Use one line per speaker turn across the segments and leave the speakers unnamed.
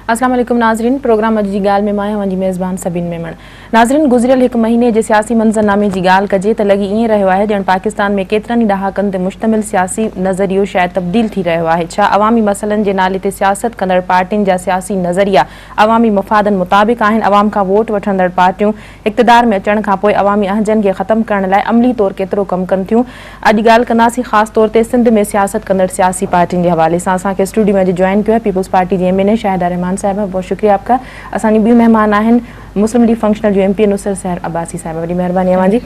अस्सलाम वालेकुम नाज़रीन, प्रोग्राम अॼु जी ॻाल्हि में मां आहियां जी मेज़बान सबिन मेमण। नाज़रीन, गुज़िरियल हिकु महीने जे सियासी मंज़रनामे जी ॻाल्हि कजे त लॻी ईअं रहियो आहे ॼण पाकिस्तान में केतिरनि ई ॾहाकनि ते मुश्तमिल सियासी नज़रियो शायदि तब्दील थी रहियो आहे। छा अवामी मसइलनि जे नाले ते सियासत कंदड़ पार्टियुनि जा सियासी नज़रिया अवामी मफ़ादनि मुताबिक़ आहिनि? अवाम खां वोट वठंदड़ पार्टियूं इक़्तिदार में अचण खां पोइ अवामी अहजनि खे ख़तमु करण लाइ अमली तौरु केतिरो कमु कनि थियूं? अॼु ॻाल्हि कंदासीं ख़ासि तौर ते सिंध में सियासत कंदड़ सियासी पार्टियुनि जे हवाले सां। असांखे स्टूडियो में अॼु जॉइन कयो आहे पीपल्स पार्टी जी MNA शाहिदा रहमान साहिबा, बहुत शुक्रिया आपका। असानी ॿियूं मेहमान आहिनि मुस्लिम लीग फंक्शनल जो MP नुसरत सहर अब्बासी साहिबा, बड़ी मेहरबानी अवां जी।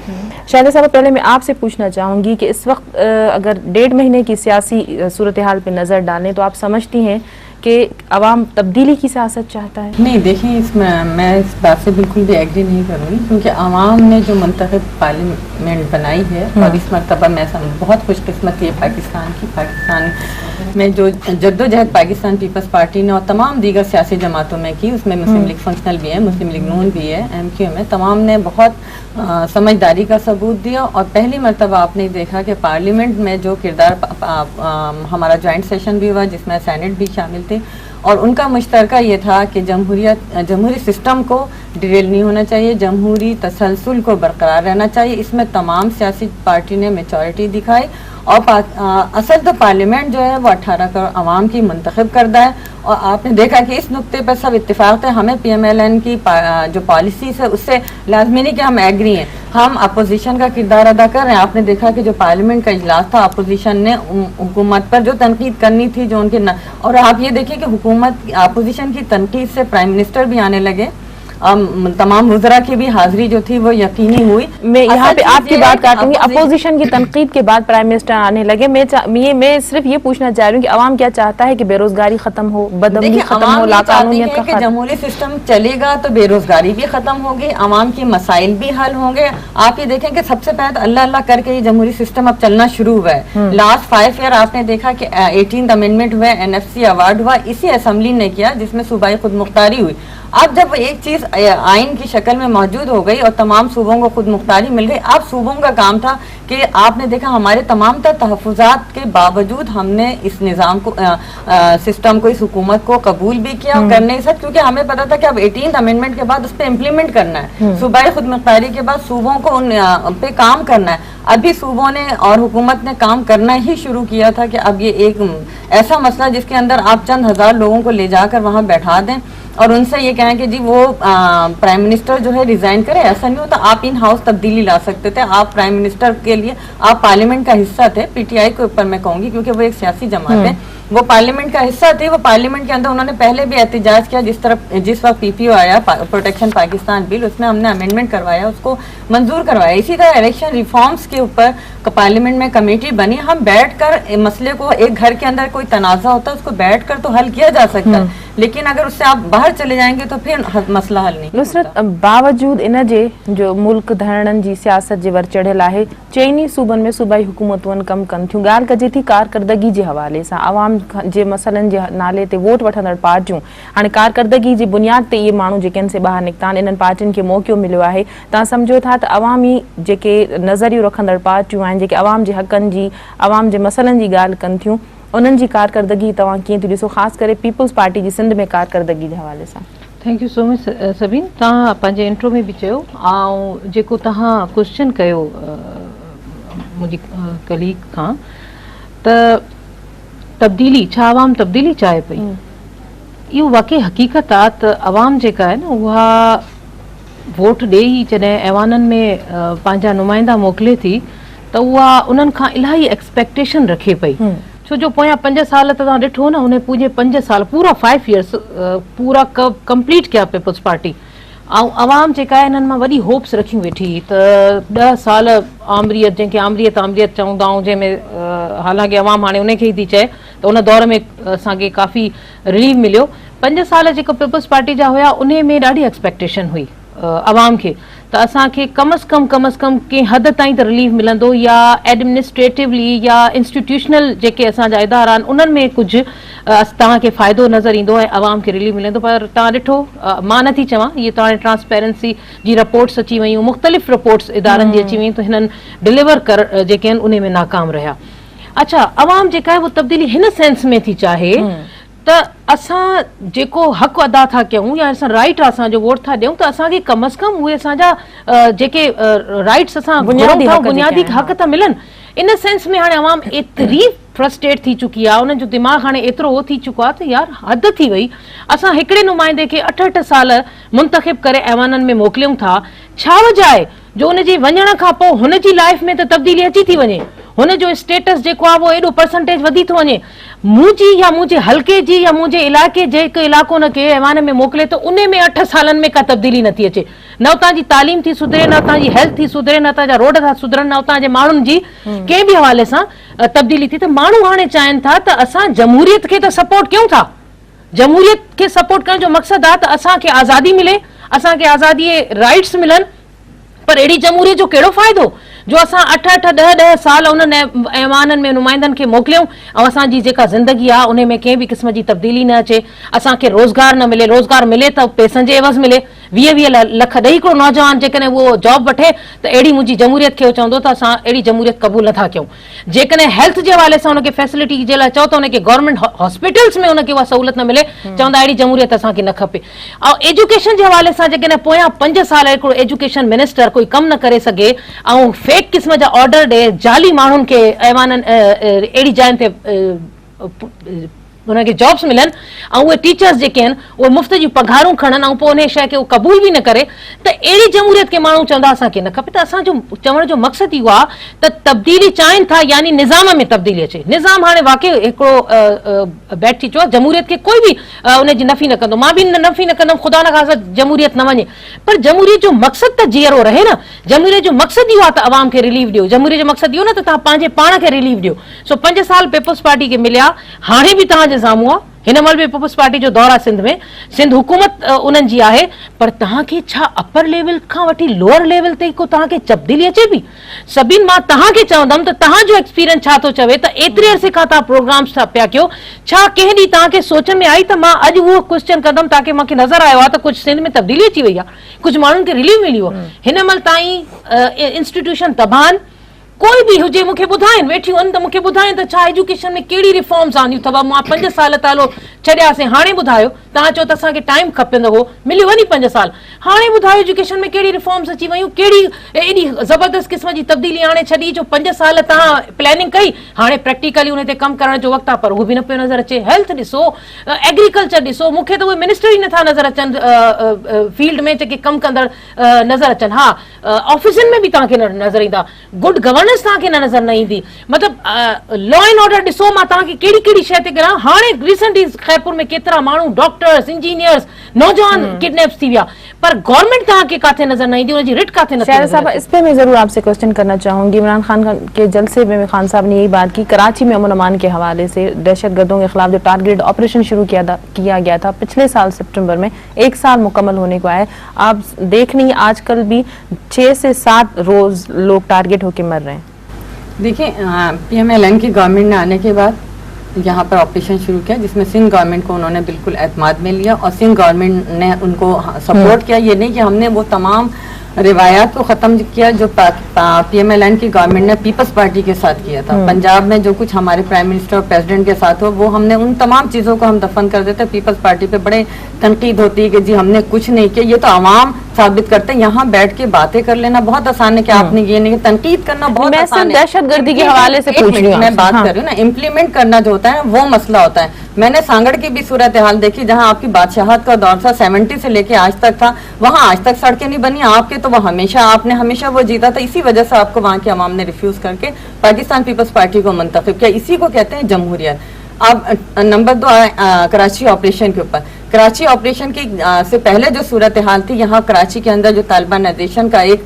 शाहिदा साहब, पहले मैं आपसे पूछना चाहूँगी कि इस वक्त अगर 1.5 महीने की सियासी सूरत हाल पर नज़र डालें तो आप समझती हैं कि अवाम तब्दीली की सियासत चाहता है?
नहीं, देखिए इसमें मैं इस बात से बिल्कुल भी एग्री नहीं करूँगी, क्योंकि अवाम ने जो मुंतखब पार्लियामेंट बनाई है और इस मरतबा मैं बहुत खुशकिस्मत है पाकिस्तान में जो जद्दोजहद पाकिस्तान पीपल्स पार्टी ने और तमाम दीगर सियासी जमातों में की, उसमें मुस्लिम लीग फंक्शनल भी है, मुस्लिम लीग नून भी है, MQM है, तमाम ने बहुत समझदारी का सबूत दिया। और पहली मरतबा आपने देखा कि पार्लियामेंट में जो किरदार हमारा जॉइंट सेशन भी हुआ जिसमें सेनेट भी शामिल थे और उनका मुश्तरका ये था कि जमहूरी सिस्टम को डिरेल नहीं होना चाहिए, जमहूरी तसलसल को बरकरार रहना चाहिए। इसमें तमाम सियासी पार्टी ने मेचॉरिटी दिखाई और असल तो पार्लियामेंट जो है वो 18 करोड़ अवाम की मुंतखब करदा है। और आपने देखा कि इस नुक्ते पर सब इत्तेफाक है, हमें PMLN की जो पॉलिसीज है उससे लाजमी नहीं कि हम एग्री हैं, हम अपोजिशन का किरदार अदा कर रहे हैं। आपने देखा कि जो पार्लियामेंट का इजलास था, अपोजिशन ने हुकूमत पर जो तनकीद करनी थी जो उनके और आप ये देखिए कि हुकूमत अपोजिशन की तनकीद से प्राइम मिनिस्टर भी आने लगे, तमाम वज़रा की भी हाजिरी जो थी वो यकीनी हुई।
मैं यहाँ पे आपकी बात काटूंगी, अपोजिशन की तनकीद के बाद प्राइम मिनिस्टर आने लगे। मैं सिर्फ ये पूछना चाह रही हूँ कि अवाम क्या चाहता है कि बेरोजगारी खत्म हो, बदअमनी खत्म हो, लाकानूनियत का खत्म?
जमहूरी सिस्टम चलेगा तो बेरोजगारी भी खत्म होगी, अवाम के मसाइल भी हल होंगे। आप ये देखें कि सबसे पहले अल्लाह अल्लाह करके ये जमहूरी सिस्टम अब चलना शुरू हुआ है। लास्ट 5 ईयर आपने देखा कि 18th अमेंडमेंट हुआ, NFC अवार्ड हुआ, इसी असेंबली ने किया जिसमें सूबाई खुद मुख्तारी हुई। अब जब एक चीज आइन की शक्ल में मौजूद हो गई और तमाम सूबों को खुद मुख्तारी मिल गई, अब सूबों का काम था कि आपने देखा हमारे तमाम तहफ़्फ़ुज़ात के बावजूद हमने इस निज़ाम को सिस्टम को, इस हुकूमत को कबूल भी किया और करने के साथ, क्योंकि हमें पता था कि अब 18th अमेंडमेंट के बाद उस पर इम्प्लीमेंट करना है, सूबाई खुद मुख्तारी के बाद सूबों को उन पे काम करना है। अभी सूबों ने और हुकूमत ने काम करना ही शुरू किया था कि अब ये एक ऐसा मसला जिसके अंदर आप चंद हज़ार लोगों को ले जाकर वहाँ बैठा दें और उनसे ये कहें कि जी वो प्राइम मिनिस्टर जो है रिजाइन करे, ऐसा नहीं होता। आप इन हाउस तब्दीली ला सकते थे, आप प्राइम मिनिस्टर के लिए आप पार्लियामेंट का हिस्सा थे। PTI के ऊपर मैं कहूँगी क्योंकि वो एक सियासी जमात है, वो पार्लियामेंट का हिस्सा थे। वो पार्लियामेंट के अंदर उन्होंने पहले भी एहतजाज किया, जिस वक्त PPO आया, प्रोटेक्शन पाकिस्तान बिल, उसमें हमने अमेंडमेंट करवाया, उसको मंजूर करवाया। इसी तरह इलेक्शन रिफॉर्म्स के ऊपर पार्लियामेंट में कमेटी बनी, हम बैठकर मसले को, एक घर के अंदर कोई तनाज़ा होता है उसको बैठकर तो हल किया जा सकता है, लेकिन अगर उससे आप बाहर चले जाएंगे तो फिर मसला हल नहीं।
नुसरत, बावजूद इन जे जो मुल्क धरणनि जी सियासत जे वर चढ़ियल आहे, चइनी सूबनि में सूबाई हुकूमतुनि कमु कनि थियूं। ॻाल्हि कजे थी कारकर्दगी जे हवाले सां, अवाम जे मसइलनि जे नाले ते वोट वठंदड़ पार्टियूं हाणे कारकर्दगी जी बुनियाद ते इहे माण्हू जेके आहिनि से ॿाहिरि निकिता आहिनि, इन्हनि पार्टियुनि खे मौक़ो मिलियो आहे। तव्हां सम्झो था त अवामी जेके नज़रियो रखंदड़ पार्टियूं आहिनि, जेके अवाम जे हक़नि जी, अवाम जे मसइलनि जी ॻाल्हि कनि थियूं, उन्हनि जी कारकर्दगी तव्हां कीअं थी ॾिसो, ख़ासि करे पीपल्स पार्टी जी सिंध में कारकर्दगी जे हवाले सां?
Thank you so much Sabin. तव्हां पंहिंजे इंट्रो में बि चयो ऐं जेको तव्हां क्वेश्चन कयो मुंहिंजी कलीग खां त तब्दीली, छा अवाम तब्दीली चाहे पई, इहो वाकई हक़ीक़त आहे त अवाम जेका आहे न उहा वोट ॾेई जॾहिं ऐवाननि में पंहिंजा नुमाइंदा मोकिले थी त उहा उन्हनि खां इलाही एक्सपेक्टेशन रखे पई। छो जो पोयां 5 साल त तव्हां ॾिठो न, उन पूरे 5 साल पूरा 5 ईयर्स पूरा कंप्लीट कया पीपल्स पार्टी ऐं अवाम जेका आहे हिननि मां वॾी होप्स रखियूं वेठी त 10 साल आमरीत, जंहिंखे आमरीत चवंदा आहियूं, जंहिंमें हालांकि अवाम हाणे उनखे ई थी चए त उन दौर में असांखे काफ़ी रिलीफ मिलियो। 5 साल जेको पीपल्स पार्टी जा हुया उन में ॾाढी एक्सपेक्टेशन हुई अवाम खे त असांखे कम अज़ कम कंहिं हद ताईं त रिलीफ मिलंदो, या एडमिनिस्ट्रेटिवली या इंस्टीट्यूशनल जेके असांजा इदारा आहिनि उन्हनि में कुझु तव्हांखे फ़ाइदो नज़र ईंदो ऐं अवाम खे रिलीफ मिलंदो। पर तव्हां ॾिठो, मां नथी चवां, इहे तव्हां ट्रांसपेरेंसी जी रिपोर्ट्स अची वयूं, मुख़्तलिफ़ रिपोर्ट्स इदारनि जी अची वयूं, त हिननि डिलीवर जेके आहिनि उन में नाकाम रहिया। अच्छा, अवाम जेका आहे वो तब्दीली हिन सेंस में थी चाहे त असां जेको हक़ अदा था कयूं या असां राइट असांजो वोट था ॾियूं त असांखे कम अज़ कम उहे असांजा जेके राइट्स असां बुनियादी हक़ था मिलनि. इन सेंस में हाणे अवाम एतिरी फ्रस्ट्रेट थी चुकी आहे, उन्हनि जो दिमाग़ हाणे एतिरो हो थी चुको आहे त यार हद थी वई. असां हिकिड़े नुमाइंदे खे 8-8 साल मुंतखिब करे ऐवाननि में मोकिलियूं था. छा वजह आहे जो उनजे वञण खां पोइ हुनजी लाइफ में त तब्दीली अची थी वञे, हुनजो स्टेटस जेको आहे उहो एॾो परसेंटेज वधी थो वञे. मुंहिंजी या मुंहिंजे हल्के जी या मुंहिंजे इलाइक़े जेको इलाइक़ो हुनखे ऐवान में मोकिले त उन में 8 सालनि में का तब्दीली नथी अचे. न उतां जी तालीम थी सुधरे, न उतां जी हेल्थ थी सुधरे, न उतां जा रोड था सुधरनि, न उतां जे माण्हुनि जी कंहिं बि हवाले सां तब्दीली थी. त माण्हू हाणे चाहिनि था त असां जमहूरियत खे त सपोर्ट कयूं था. जमहूरियत खे सपोर्ट करण जो मक़सदु आहे त असांखे आज़ादी मिले, असांखे आज़ादीअ राइट्स मिलनि. पर अहिड़ी जमहूरियत जो कहिड़ो फ़ाइदो जो असां 8-8, 10-10 साल उन्हनि ऐवाननि में नुमाइंदनि खे मोकिलियूं ऐं असांजी जेका ज़िंदगी आहे उन में कंहिं बि क़िस्म जी तब्दीली न अचे. असांखे रोज़गार न मिले, रोज़गार मिले त पैसनि जे एवज़ मिले. 20-20 लख ॾेई हिकिड़ो नौजवान जेकॾहिं उहो जॉब वठे त अहिड़ी मुंहिंजी जमहूरियत खे चवंदो त असां अहिड़ी जमहूरियत क़बूल नथा कयूं. जेकॾहिं हेल्थ जे हवाले सां हुनखे फैसिलिटी जे लाइ चओ त हुनखे गवर्नमेंट हॉस्पिटल्स में हुनखे उहा सहूलियत न मिले, चवंदा अहिड़ी जमहूरियत असांखे न खपे. ऐं एजुकेशन जे हवाले सां जेकॾहिं पोयां 5 साल हिकिड़ो एजुकेशन मिनिस्टर कोई कमु न करे सघे ऐं फेक क़िस्म जा ऑर्डर ॾे, जाली माण्हुनि खे ऐवाननि अहिड़ी जायुनि ते उनखे जॉब्स मिलनि ऐं उहे टीचर्स जेके आहिनि उहे मुफ़्त जूं पघारूं खणनि ऐं पोइ उन शइ खे उहो क़बूल बि न करे, त अहिड़ी जमहूरियत खे माण्हू चवंदा असांखे न खपे. त असांजो चवण जो मक़सदु इहो आहे त तब्दीली चाहिनि था, यानी निज़ाम में तब्दीली अचे. निज़ाम हाणे वाक़ई हिकिड़ो बैट थी चुको आहे. जमहूरियत खे कोई बि उनजी नफ़ी न कंदो, मां बि नफ़ी न कंदमि, ख़ुदा न ख़ासा जमहूरियत न वञे. पर जमहूरियत जो मक़सदु त जीअरो रहे न. जमहूरियत जो मक़सदु इहो आहे त अवाम खे रिलीफ ॾियो. जमहूरियत जो मक़सदु इहो न त तव्हां पंहिंजे पाण खे रिलीफ ॾियो. सो 5 साल पीपल्स पार्टी खे मिलिया, हाणे बि तव्हांजे साम्हूं आहे. हिन महिल बि पीपल्स पार्टी जो दौर आहे सिंध में, सिंध हुकूमत उन्हनि जी आहे. पर तव्हांखे छा अपर लेवल खां वठी लोअर लेवल ताईं को तव्हांखे तब्दीली अचे पई? सभिनि मां तव्हांखे चवंदमि त तव्हांजो एक्सपीरियंस छा थो चवे त एतिरे अरसे खां तव्हां प्रोग्राम्स था पिया कयो. छा कंहिं ॾींहुं तव्हांखे सोच में आई त मां अॼु उहो क्वेश्चन कंदमि ताकी मूंखे नज़र आयो आहे त कुझु सिंध में तब्दीली अची वई आहे, कुझु माण्हुनि खे रिलीफ मिली वियो. हिन महिल ताईं इंस्टीट्यूशन तबाह. कोई बि हुजे मूंखे ॿुधाइनि, वेठियूं आहिनि त मूंखे ॿुधाइनि त छा एजुकेशन में कहिड़ी रिफॉर्म्स आंदियूं अथव. मां 5 साल तालो छॾियासीं, हाणे ॿुधायो. तव्हां चओ त असांखे टाइम खपंदो हो, मिली वञी 5 साल. हाणे ॿुधायो एजुकेशन में कहिड़ी रिफॉर्म्स अची वयूं, कहिड़ी एॾी ज़बरदस्त क़िस्म जी तब्दीली हाणे छॾी जो 5 साल तव्हां प्लैनिंग कई, हाणे प्रैक्टिकली उन ते कमु करण जो वक़्तु आहे, पर उहो बि न पियो नज़र अचे. हेल्थ ॾिसो, एग्रीकल्चर ॾिसो, मूंखे त उहे मिनिस्टर ई नथा नज़र अचनि फील्ड में जेके कमु कंदड़ नज़र अचनि. हा, ऑफिसनि में बि तव्हांखे न नज़र ईंदा. गुड गवर्नेंस तव्हांखे न नज़र न ईंदी. मतिलबु लॉ एंड ऑर्डर ॾिसो, मां तव्हांखे कहिड़ी कहिड़ी शइ ते कयां. हाणे रिसेंटली खैरपुर में केतिरा माण्हू डॉक्टर्स, इंजीनियर्स, नौजवान किडनैप्स थी विया, पर गवर्नमेंट तव्हांखे काथे नज़र न ईंदी, उनजी रिट काथे नथी नज़र
साहब, इस पे मैं जरूर आपसे क्वेश्चन करना चाहूंगी. इमरान खान के जलसे में खान साहब ने यही बात की, कराची में अमन अमान के हवाले से दहशतगर्दों के खिलाफ जो टारगेट ऑपरेशन शुरू किया गया था पिछले साल सितंबर में, 1 साल मुकम्मल होने को आया. आप देख नहीं आजकल भी 6 से 7 रोज लोग टारगेट होके मर रहे हैं.
देखिए, PMLN की गवर्नमेंट ने आने के बाद यहाँ पर ऑपरेशन शुरू किया, जिसमें सिंध गवर्नमेंट को उन्होंने बिल्कुल एतमाद में लिया और सिंध गवर्नमेंट ने उनको सपोर्ट किया. ये नहीं कि हमने वो तमाम रिवायात को ख़त्म किया जो PMLN की गवर्नमेंट ने पीपल्स पार्टी के साथ किया था. पंजाब में जो कुछ हमारे प्राइम मिनिस्टर और प्रेसिडेंट के साथ हो, वो हमने उन तमाम चीज़ों को हम दफन कर देते. पीपल्स पार्टी पे बड़े तनकीद होती है कि जी हमने कुछ नहीं किया. ये तो आवाम साबित करते हैं. यहाँ बैठ के बातें कर लेना बहुत आसान है कि आपने ये नहीं, तनकीद करना बहुत आसान है.
दहशतगर्दी के हवाले से पूछ रही हूं,
मैं बात कर रही हूँ ना, इम्प्लीमेंट करना जो होता है वो मसला होता है. मैंने सांगड़ की भी सूरत हाल देखी, जहाँ आपकी बादशाहत का दौर था, 70 से लेके आज तक था. वहाँ आज तक सड़कें नहीं बनी. आपके तो वो आपने हमेशा वो जीता था. इसी वजह से आपको वहाँ के अवाम ने रिफ्यूज करके पाकिस्तान पीपल्स पार्टी को मुंतखब किया. इसी को कहते हैं जमहूरियत. अब नंबर 2 कराची ऑपरेशन के ऊपर. कराची ऑपरेशन की से पहले जो सूरत हाल थी, यहाँ कराची के अंदर जो तालिबानाइजेशन का एक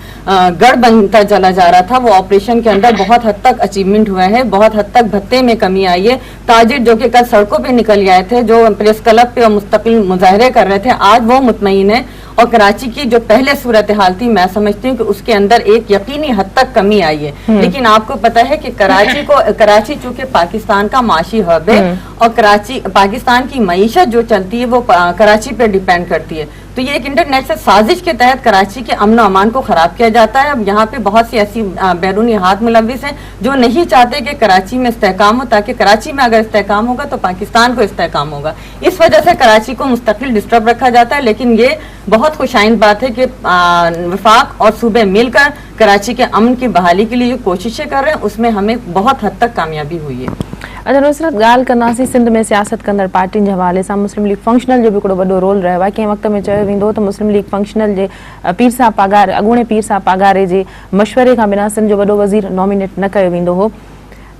गढ़ बनता चला जा रहा था, वो ऑपरेशन के अंदर बहुत हद तक अचीवमेंट हुआ है. बहुत हद तक भत्ते में कमी आई है. ताजिर जो कि कल सड़कों पे निकल आए थे, जो प्रेस क्लब पे मुस्तकिल मुजाहरे कर रहे थे, आज वो मुतमईन है. और कराची की जो पहले सूरत हाल थी, मैं समझती हूँ कि उसके अंदर एक यकीनी हद तक कमी आई है. लेकिन आपको पता है कि कराची चूंकि पाकिस्तान का माशी हब है और कराची पाकिस्तान की मईशत जो चलती है वो कराची पे डिपेंड करती है. तो ये एक इंटरनेट से साजिश के तहत कराची के अमन अमान को खराब किया जाता है। अब यहाँ पे बहुत सी ऐसी बैरूनी हाथ मुलविस हैं जो नहीं चाहते कि कराची में इस्तेहकाम हो, ताकि कराची में अगर इस्तेहकाम होगा तो पाकिस्तान को इस्तेहकाम होगा। इस वजह से कराची को मुस्तकिल डिस्टर्ब रखा जाता है। लेकिन ये बहुत खुशाइंद बात है कि वफाक और सूबे मिलकर कराची के अमन की बहाली के लिए जो कोशिशें कर रहे हैं उसमें हमें बहुत हद तक कामयाबी हुई है।
अच्छा नुसरत, ॻाल्हि कंदासीं सिंध में सियासत कंदड़ पार्टियुनि जे हवाले सां मुस्लिम लीग फंक्शनल जो बि हिकिड़ो वॾो रोल रहियो आहे। कंहिं वक़्त में चयो वेंदो त मुस्लिम लीग फंक्शनल जे पीर साहब पागारे अॻूणे पीर साहब पागारे जे मशवरे खां बिना सिंध जो वॾो वज़ीर नॉमिनेट न कयो वेंदो हो।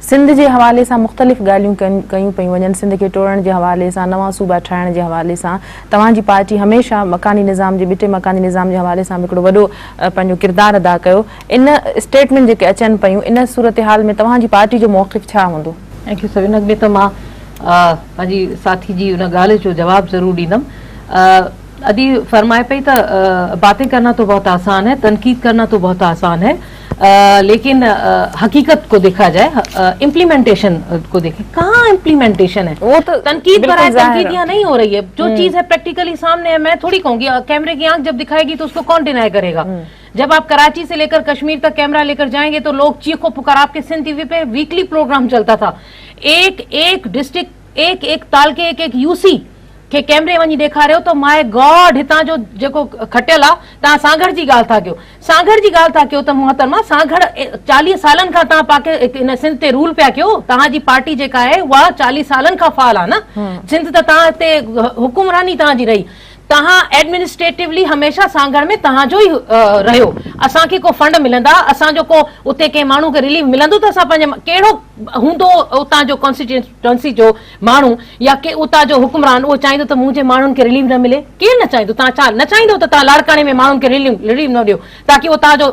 सिंध जे हवाले सां मुख़्तलिफ़ ॻाल्हियूं कयूं पियूं वञनि। सिंध खे टोड़ण जे हवाले सां, नवां सूबा ठाहिण जे हवाले सां तव्हांजी पार्टी हमेशह मकानी निज़ाम जे ॿिटे मकानी निज़ाम जे हवाले सां बि हिकिड़ो वॾो पंहिंजो किरदारु अदा कयो। इन स्टेटमेंट जेके अचनि पियूं, इन सूरत हाल में तव्हांजी पार्टी जो मौक़िफ़ छा हूंदो?
थैंक यू सभिन। अॻ में त मां पंहिंजी साथी जी उन ॻाल्हि जो जवाबु ज़रूरु ॾींदमि। अदी फरमाए पई त बातें करना तो बहुत आसान है, तनकीद करना तो बहुत आसान है, लेकिन हकीकत को देखा जाए, इम्प्लीमेंटेशन को देखें, कहाँ इम्प्लीमेंटेशन है? वो तो तनकीद पर तनकीद यहाँ नहीं हो रही है। जो चीज है प्रैक्टिकली सामने है। मैं थोड़ी कहूंगी कैमरे की आंख जब दिखाएगी तो उसको कौन डिनाई करेगा? जब आप कराची से लेकर कश्मीर तक कैमरा लेकर जाएंगे तो लोग चीखो पुकार, आपके सिंध टीवी पे वीकली प्रोग्राम चलता था, एक डिस्ट्रिक्ट एक तालके एक यूसी के कैमरे वञी ॾेखारियो तो माय गॉड हितां जो जेको खटियल आहे। तव्हां सांगड़ जी ॻाल्हि था कयो, सांगड़ जी ॻाल्हि था कयो त मोहतरमा सांगड़ 40 सालनि खां तव्हां पाके इन सिंध ते रूल पिया कयो। तव्हांजी पार्टी जेका आहे उहा 40 सालनि खां फाल आहे न। सिंध त तव्हां हिते हुकुमरानी तव्हांजी रही, तव्हां एडमिनिस्ट्रेटिवली हमेशह सांगड़ में तव्हांजो ई रहियो। असांखे को फंड मिलंदा, असांजो को उते कंहिं माण्हू खे रिलीफ मिलंदो त असां पंहिंजे कहिड़ो हूंदो उतां जो कॉन्स्टिट्यूएंसी जो माण्हू या के उतां जो हुकुमरान उहो चाहींदो त मुंहिंजे माण्हुनि खे रिलीफ न मिले? केरु न चाहींदो? तव्हां छा न चाहींदो त तव्हां लाड़काणे में माण्हुनि खे रिलीफ न ॾियो ताकी उहो तव्हांजो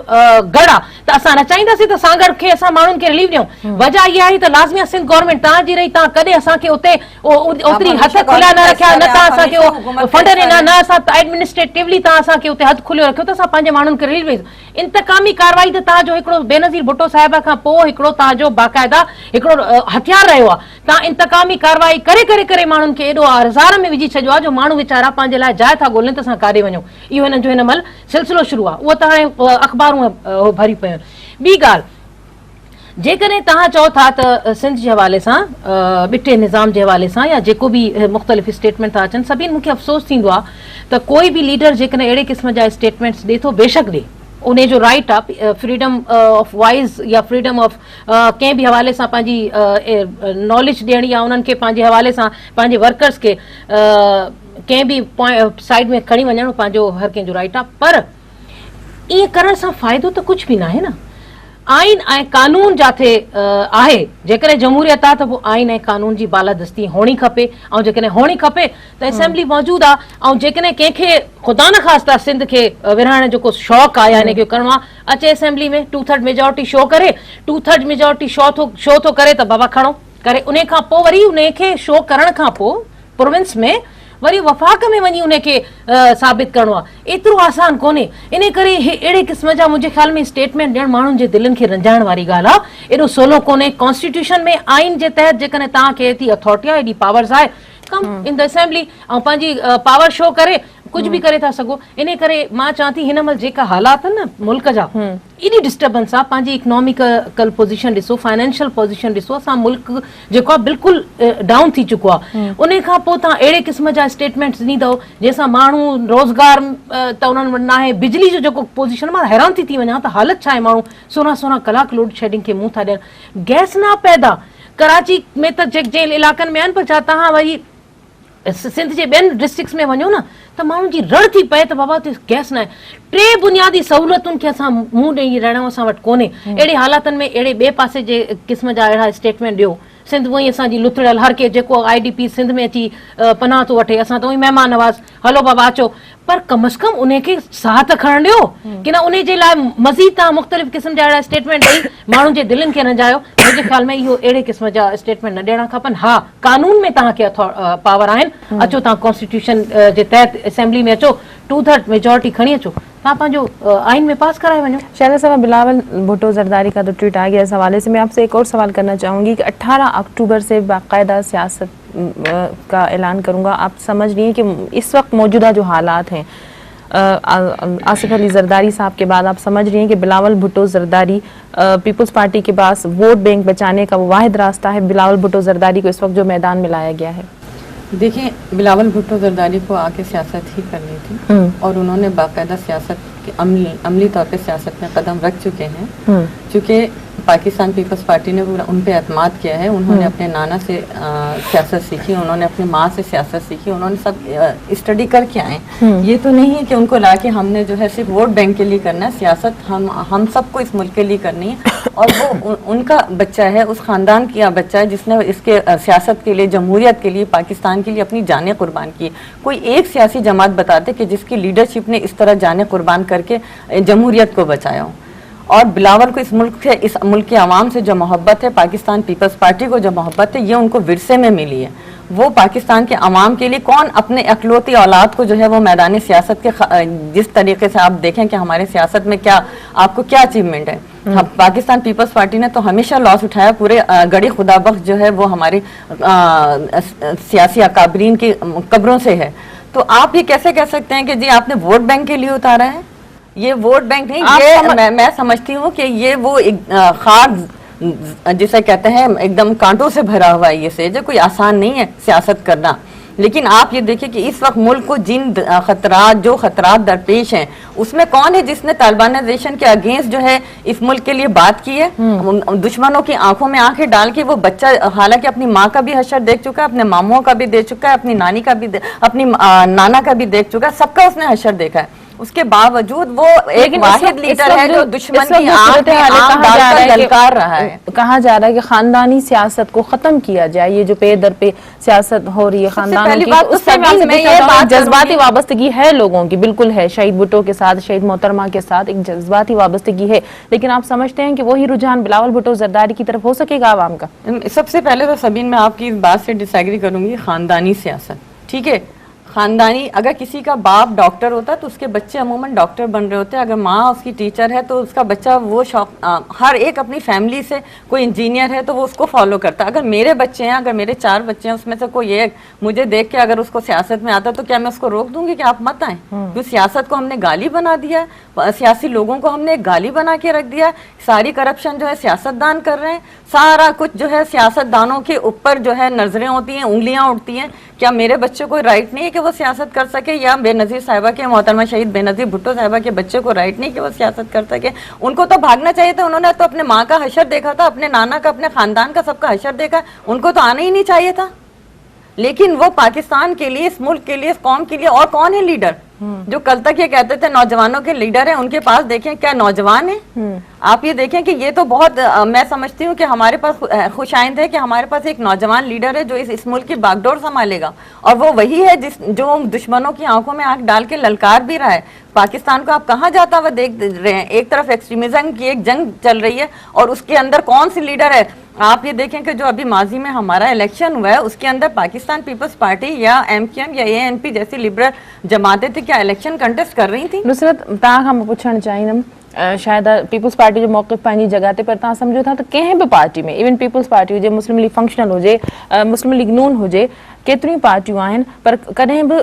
गढ़ आहे? त असां न चाहींदासीं त सांगड़ खे असां माण्हुनि खे रिलीफ ॾियूं? वजह इहा आहे त लाज़मी सिंध गवर्नमेंट तव्हांजी रही, तव्हां कॾहिं असांखे उते ओतिरी हथ खुलिया न रखिया, न तव्हां असांखे फंड ॾिना, न असां एडमिनिस्ट्रेटिवली तव्हां असांखे उते हथ खुलियो रखियो त असां पंहिंजे माण्हुनि खे रिलीफ ॾेई। इंतकामी कार्रवाई त तव्हांजो हिकिड़ो बेनज़ीर भुट्टो साहिब खां पोइ हिकिड़ो तव्हांजो बाक़ाइदा हिकिड़ो हथियार रहियो आहे। तव्हां इंतकामी कार्रवाई करे करे करे माण्हुनि खे एॾो हज़ार में विझी छॾियो आहे जो माण्हू वीचारा पंहिंजे लाइ जाइ था ॻोल्हनि त असां काॾे वञूं। इहो हिननि जो हिन महिल सिलसिलो शुरू आहे। उहो त हाणे अख़बारूं भरी पियूं आहिनि। ॿी ॻाल्हि, जेकॾहिं तव्हां चओ था त सिंध जे हवाले सां ॿिटे निज़ाम जे हवाले सां या जेको बि मुख़्तलिफ़ स्टेटमेंट था अचनि, सभिनी मूंखे अफ़सोस थींदो आहे त कोई बि लीडर जेकॾहिं अहिड़े क़िस्म जा स्टेटमेंट्स ॾिए थो, बेशक ॾे, उन जो राइट आहे, फ्रीडम ऑफ वॉइस या फ्रीडम ऑफ कंहिं बि हवाले सां पंहिंजी नॉलेज ॾियणी या उन्हनि खे पंहिंजे हवाले सां पंहिंजे वर्कर्स खे कंहिं बि साइड में खणी वञणु पंहिंजो हर कंहिंजो राइट आहे। पर ईअं करण सां फ़ाइदो त कुझु बि न आहे न। आइन ऐं कानून जिथे आहे, जेकॾहिं जमहूरियत आहे त पोइ आइन ऐं कानून जी बालादस्ती हुअणी खपे, ऐं जेकॾहिं हुअणी खपे त असेंबली मौजूदु आहे। ऐं जेकॾहिं कंहिंखे ख़ुदा न ख़ासिता सिंध खे विरहाइण जो को शौक़ु आहे या हिन खे करिणो आहे, अचे असेंबली में 2/3 मेजॉरिटी शो करे, 2/3 मेजॉरिटी शो थो करे त बाबा खणो करे। उन खां पोइ वरी उन खे शो करण खां पोइ प्रोविंस में वरी वफ़ाक में वञी उनखे साबित करिणो आहे। एतिरो आसान कोन्हे। इन करे अहिड़े क़िस्म जा मुंहिंजे ख़्याल में स्टेटमेंट ॾियणु माण्हुनि जे दिलनि खे रंजाइण वारी ॻाल्हि आहे। एॾो सवलो कोन्हे। कॉन्स्टिट्यूशन में आइन जे तहत जेकॾहिं तव्हांखे एतिरी अथॉरिटी आहे, एॾी पावर्स आहे, कम इन द असेंबली ऐं पंहिंजी पावर शो करे कुझु बि करे था सघो। इन करे मां चवां थी हिन महिल जेका हालात आहिनि न मुल्क जा, एॾी डिस्टर्बेंस आहे। पंहिंजी इकोनॉमिकल पोज़ीशन ॾिसो, फाइनेंशियल पोज़ीशन ॾिसो, असां मुल्क जेको आहे बिल्कुलु डाउन थी चुको आहे। उन खां पोइ तव्हां अहिड़े क़िस्म जा स्टेटमेंट्स ॾींदव जंहिंसां माण्हू रोज़गार त उन्हनि वटि न आहे, बिजली जो जेको पोज़ीशन, मां हैरान थी वञा त हालत छा आहे। माण्हू 16 कलाक लोड शेडिंग खे मुंहुं था ॾियनि। गैस न पैदा कराची में त जंहिं इलाइक़नि में आहिनि, पर छा तव्हां वरी सिंध जे ॿियनि डिस्ट्रिक्ट्स में वञो न त माण्हुनि जी रड़ थी पए त बाबा हुते गैस न आहे। 3 बुनियादी सहूलियतुनि खे असां मुंहुं ॾेई रहणो असां वटि कोन्हे। अहिड़े हालातनि में अहिड़े ॿिए पासे जे क़िस्म जा अहिड़ा स्टेटमेंट ॾियो। सिंध उअं ई असांजी लुथड़ियल, हर के जेको IDP सिंध में अची पनाह थो वठे, असां त उअं महिमान नवाज़, हलो बाबा अचो, पर कम अज़ कम उनखे साह त खणण ॾियो की न। उन जे लाइ मज़ीद तव्हां मुख़्तलिफ़ क़िस्म जा अहिड़ा स्टेटमेंट ॾेई माण्हुनि जे दिलनि खे रंजायो। मुंहिंजे ख़्याल में इहो अहिड़े क़िस्म जा स्टेटमेंट न ॾियणा खपनि। हा, कानून में तव्हांखे पावर आहिनि, अचो तव्हां कॉन्स्टिट्यूशन जे तहत असेंबली में अचो, 2/3 मेजॉरिटी खणी अचो, तव्हां पंहिंजो आइन में पास कराए वञो।
शहर साहब, बिलावल भुट्टो जरदारी का तो ट्वीट आ गया। इस हवाले से मैं आपसे एक और सवाल करना चाहूँगी कि 18 अक्टूबर से बाकायदा सियासत کا اعلان کروں گا. آپ سمجھ رہی ہیں کہ اس وقت موجودہ جو حالات ہیں آصف علی زرداری صاحب کے بعد آپ سمجھ رہی ہیں کہ بلاول بھٹو زرداری پیپلز پارٹی کے پاس ووٹ بینک بچانے کا وہ واحد راستہ ہے. بلاول بھٹو زرداری کو اس وقت جو میدان میں لایا گیا ہے.
دیکھیں بلاول بھٹو زرداری کو آ کے سیاست ہی کرنی تھی اور انہوں نے باقاعدہ سیاست کے عملی طور پہ سیاست میں قدم رکھ چکے ہیں. چونکہ پاکستان پیپلز پارٹی نے ان پہ اعتماد کیا ہے. انہوں نے اپنے نانا سے سیاست سیکھی, انہوں نے اپنی ماں سے سیاست سیکھی, انہوں نے سب اسٹڈی کر کے آئے. یہ تو نہیں ہے کہ ان کو لا کے ہم نے جو ہے صرف ووٹ بینک کے لیے کرنا ہے. سیاست ہم سب کو اس ملک کے لیے کرنی ہے اور وہ ان کا بچہ ہے, اس خاندان کا بچہ ہے جس نے اس کے سیاست کے لیے, جمہوریت کے لیے, پاکستان کے لیے اپنی جانیں قربان کی. کوئی ایک سیاسی جماعت بتاتے کہ جس کی لیڈرشپ نے اس طرح جانیں قربان کر کے جمہوریت کو بچایا ہو. اور بلاول کو اس ملک کے عوام سے جو محبت ہے, پاکستان پیپلز پارٹی کو جو محبت ہے, یہ ان کو ورثے میں ملی ہے. وہ پاکستان کے عوام کے لیے کون اپنے اکلوتی اولاد کو جو ہے وہ میدان سیاست کے جس طریقے سے آپ دیکھیں کہ ہمارے سیاست میں کیا آپ کو کیا اچیومنٹ ہے. پاکستان پیپلز پارٹی نے تو ہمیشہ لاس اٹھایا. پورے گڑی خدا بخش جو ہے وہ ہمارے سیاسی اکابرین کی قبروں سے ہے. تو آپ یہ کیسے کہہ سکتے ہیں کہ جی آپ نے ووٹ بینک کے لیے اتارا ہے؟ یہ ووٹ بینک نہیں, یہ میں سمجھتی ہوں کہ یہ وہ خاک جسے کہتے ہیں ایک دم کانٹوں سے بھرا ہوا ہے. یہ سیج ہے, کوئی آسان نہیں ہے سیاست کرنا. لیکن آپ یہ دیکھیں کہ اس وقت ملک کو جن خطرات درپیش ہیں, اس میں کون ہے جس نے طالبانائزیشن کے اگینسٹ جو ہے اس ملک کے لیے بات کی ہے؟ دشمنوں کی آنکھوں میں آنکھیں ڈال کے وہ بچہ حالانکہ اپنی ماں کا بھی حشر دیکھ چکا ہے, اپنے ماموں کا بھی دیکھ چکا ہے, اپنی نانی کا بھی, اپنی نانا کا بھی دیکھ چکا ہے, سب کا اس نے حشر دیکھا ہے. اس کے باوجود وہ ایک واحد لیڈر ہے جو دشمن کی آنکھ میں آنکھ ڈال کر للکار رہا ہے. کہا
جا رہا ہے کہ خاندانی سیاست کو ختم کیا جائے. یہ جو پے در پہ سیاست ہو رہی ہے خاندانوں کی, اس سے جذباتی وابستگی ہے لوگوں کی, بالکل ہے. شہید بھٹو کے ساتھ, شہید محترمہ کے ساتھ ایک جذباتی وابستگی ہے. لیکن آپ سمجھتے ہیں کہ وہی رجحان بلاول بھٹو زرداری کی طرف ہو سکے گا عوام کا؟
سب سے پہلے تو سبین میں آپ کی اس بات سے ڈس ایگری کروں گی. خاندانی سیاست ٹھیک ہے, خاندانی, اگر کسی کا باپ ڈاکٹر ہوتا ہے تو اس کے بچے عموماً ڈاکٹر بن رہے ہوتے ہیں. اگر ماں اس کی ٹیچر ہے تو اس کا بچہ وہ شوق, ہر ایک اپنی فیملی سے کوئی انجینئر ہے تو وہ اس کو فالو کرتا ہے. اگر میرے بچے ہیں, اگر میرے 4 بچے ہیں, اس میں سے کوئی ایک مجھے دیکھ کے اگر اس کو سیاست میں آتا تو کیا میں اس کو روک دوں گی کہ آپ مت آئیں؟ کیوں سیاست کو ہم نے گالی بنا دیا ہے, سیاسی لوگوں کو ہم نے ایک گالی بنا کے رکھ دیا. ساری کرپشن جو ہے سیاست دان کر رہے ہیں, سارا کچھ جو ہے سیاست دانوں کے اوپر جو ہے نظریں ہوتی ہیں, انگلیاں اٹھتی ہیں. کیا میرے بچے کو رائٹ نہیں ہے کہ وہ سیاست کر سکے, یا بے نظیر صاحبہ کے, محترمہ شہید بے نظیر بھٹو صاحبہ کے بچے کو رائٹ نہیں کہ وہ سیاست کر سکے؟ ان کو تو بھاگنا چاہیے تھا. انہوں نے تو اپنے ماں کا حشر دیکھا تھا, اپنے نانا کا, اپنے خاندان کا, سب کا حشر دیکھا. ان کو تو آنا ہی نہیں چاہیے تھا. لیکن وہ پاکستان کے لیے, اس ملک کے لیے, اس قوم کے لیے, اور کون ہے لیڈر جو کل تک یہ کہتے تھے نوجوانوں کے لیڈر ہیں؟ ان کے پاس دیکھیں کیا نوجوان ہیں. آپ یہ دیکھیں کہ یہ تو بہت, میں سمجھتی ہوں کہ ہمارے پاس خوش آئند ہے کہ ہمارے پاس ایک نوجوان لیڈر ہے جو اس ملک کی باغ ڈور سنبھالے گا. اور وہ وہی ہے جو دشمنوں کی آنکھوں میں آنکھ ڈال کے للکار بھی رہا ہے. پاکستان کو آپ کہاں جاتا ہوا دیکھ رہے ہیں؟ ایک طرف ایکسٹریمزم کی ایک جنگ چل رہی ہے اور اس کے اندر کون سی لیڈر ہے؟ آپ یہ دیکھیں کہ جو ابھی ماضی میں ہمارا الیکشن ہوا ہے اس کے اندر پاکستان پیپلز پارٹی یا MQM یا ANP جیسی لبرل جماعتیں تھی, کیا الیکشن کنٹیسٹ کر رہی تھیں؟
نصرت تاں ہم پوچھنا چاہیے شاید پیپلز پارٹی جو موقف پانی جگہ تے پر تاں سمجھو تھا تو کہیں بھی پارٹی میں, ایون پیپلز پارٹی ہو جائے, مسلم لیگ فنکشنل ہو جائے, مسلم لیگ نون ہو جائے, کیتری پارٹیوں آئیں پر کدیں بھی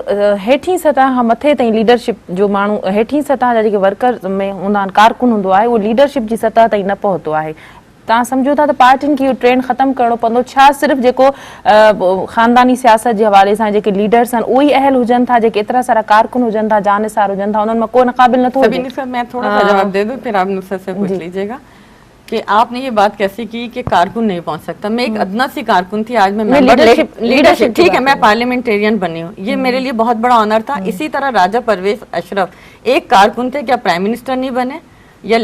ہیٹھی سطح متھے تائیں لیڈرشپ جو مانو ہیٹھی سطح جا کہ ورکر میں ہوں کارکن ہوں ہے وہ لیڈرشپ کی سطح تائیں نہ پہتو ہے. تاں سمجھو تھا تو پارٹین کی ٹرینڈ ختم کرنو پندو, چھا صرف جیکو خاندانی سیاست کے حوالے سے جے لیڈرس ہیں وہی اہل ہوجن تھا, جے اترا سارا کارکن ہوجن تھا, جانسار ہوجن تھا, انہوں میں کوئی قابل نہ تھو.
میں تھوڑا سا جواب دے دوں پھر آپ نصرت سے پوچھ لیجیے گا کہ آپ نے یہ بات کیسی کی کہ کارکن نہیں پہنچ سکتا. میں ایک ادنا سی کارکن تھی, آج میں لیڈرشپ ٹھیک ہے, میں پارلیمنٹیرین بنی ہوں, یہ میرے لیے بہت بڑا آنر تھا. اسی طرح راجہ پرویز اشرف ایک کارکن تھے, کیا پرائم منسٹر نہیں بنے؟ یا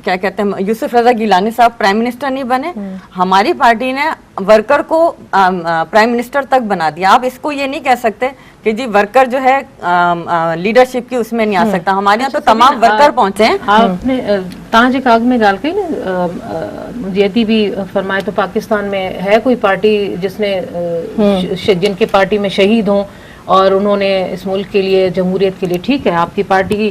کیا کہتے ہیں یوسف رضا گیلانی صاحب پرائم منسٹر نہیں بنے؟ ہماری پارٹی نے ورکر کو پرائم منسٹر تک بنا دیا. آپ اس کو یہ نہیں کہہ سکتے کہ جی ورکر جو ہے لیڈرشپ کی اس میں نہیں آ سکتا. ہمارے یہاں تو تمام ورکر پہنچے ہیں.
آپ نے تاں جے کاغ میں گال کہی نا, جیتی بھی فرمائے تو پاکستان میں ہے کوئی پارٹی جس نے جن کے پارٹی میں شہید ہوں اور انہوں نے اس ملک کے لیے, جمہوریت کے لیے, ٹھیک ہے آپ کی پارٹی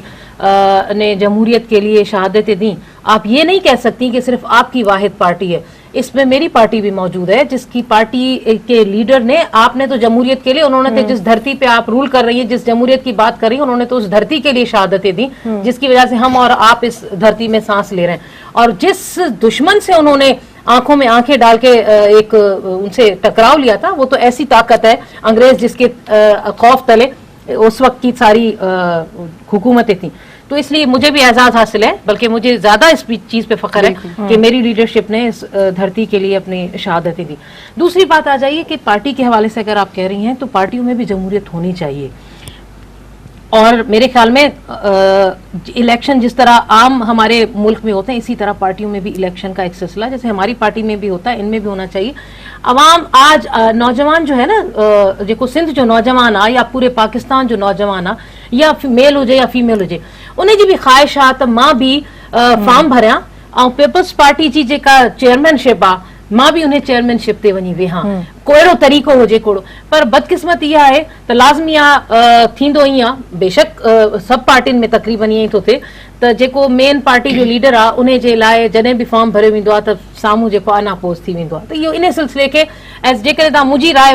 نے جمہوریت کے لیے شہادتیں دیں, آپ یہ نہیں کہہ سکتی کہ صرف آپ کی واحد پارٹی ہے. इसमें मेरी पार्टी भी मौजूद है, जिसकी पार्टी के लीडर ने, आपने तो जमहूरियत के लिए, उन्होंने तो जिस धरती पे आप रूल कर रही है, जिस जमहूरियत की बात कर रही है, उन्होंने तो उस धरती के लिए शहादतें दी जिसकी वजह से हम और आप इस धरती में सांस ले रहे हैं। और जिस दुश्मन से उन्होंने आंखों में आंखें डाल के एक उनसे टकराव लिया था, वो तो ऐसी ताकत है अंग्रेज जिसके खौफ तले उस वक्त की सारी हुकूमतें थी। तो इसलिए मुझे भी एजाज हासिल है, बल्कि मुझे ज्यादा इस चीज पे फख्र है कि मेरी लीडरशिप ने इस धरती के लिए अपनी शहादतें दी। दूसरी बात आ जाइए कि पार्टी के हवाले से अगर आप कह रही हैं तो पार्टियों में भी जमहूरियत होनी चाहिए, और मेरे ख्याल में इलेक्शन जिस तरह आम हमारे मुल्क में होते हैं, इसी तरह पार्टियों में भी इलेक्शन का एक सिलसिला जैसे हमारी पार्टी में भी होता है, इनमें भी होना चाहिए। अवाम आज नौजवान जो है ना, जेको सिंध जो नौजवान आ या पूरे पाकिस्तान जो नौजवान आ, या मेल हुजे या फीमेल हुजे, उन्हें जी भी ख्वाहिश आ त मां भी फॉर्म भरियां ऐं पीपल्स पार्टी जी जेका चेयरमैनशिप आ, मां भी उन्हें चेयरमैनशिप ते वञी वेहां, कोहिड़ो तरीक़ो हुजे कोड़ो। पर बदकिस्मती इहा आहे त लाज़मी आहे, थींदो ई आहे, बेशक सभु पार्टियुनि में तक़रीबन ईअं ई थो थिए त जेको मेन पार्टी जो लीडर आहे उन जे लाइ जॾहिं बि फॉर्म भरियो वेंदो आहे त साम्हूं जेको अनापोज़ थी वेंदो आहे। त इहो इन सिलसिले खे जेकॾहिं तव्हां मुंहिंजी राय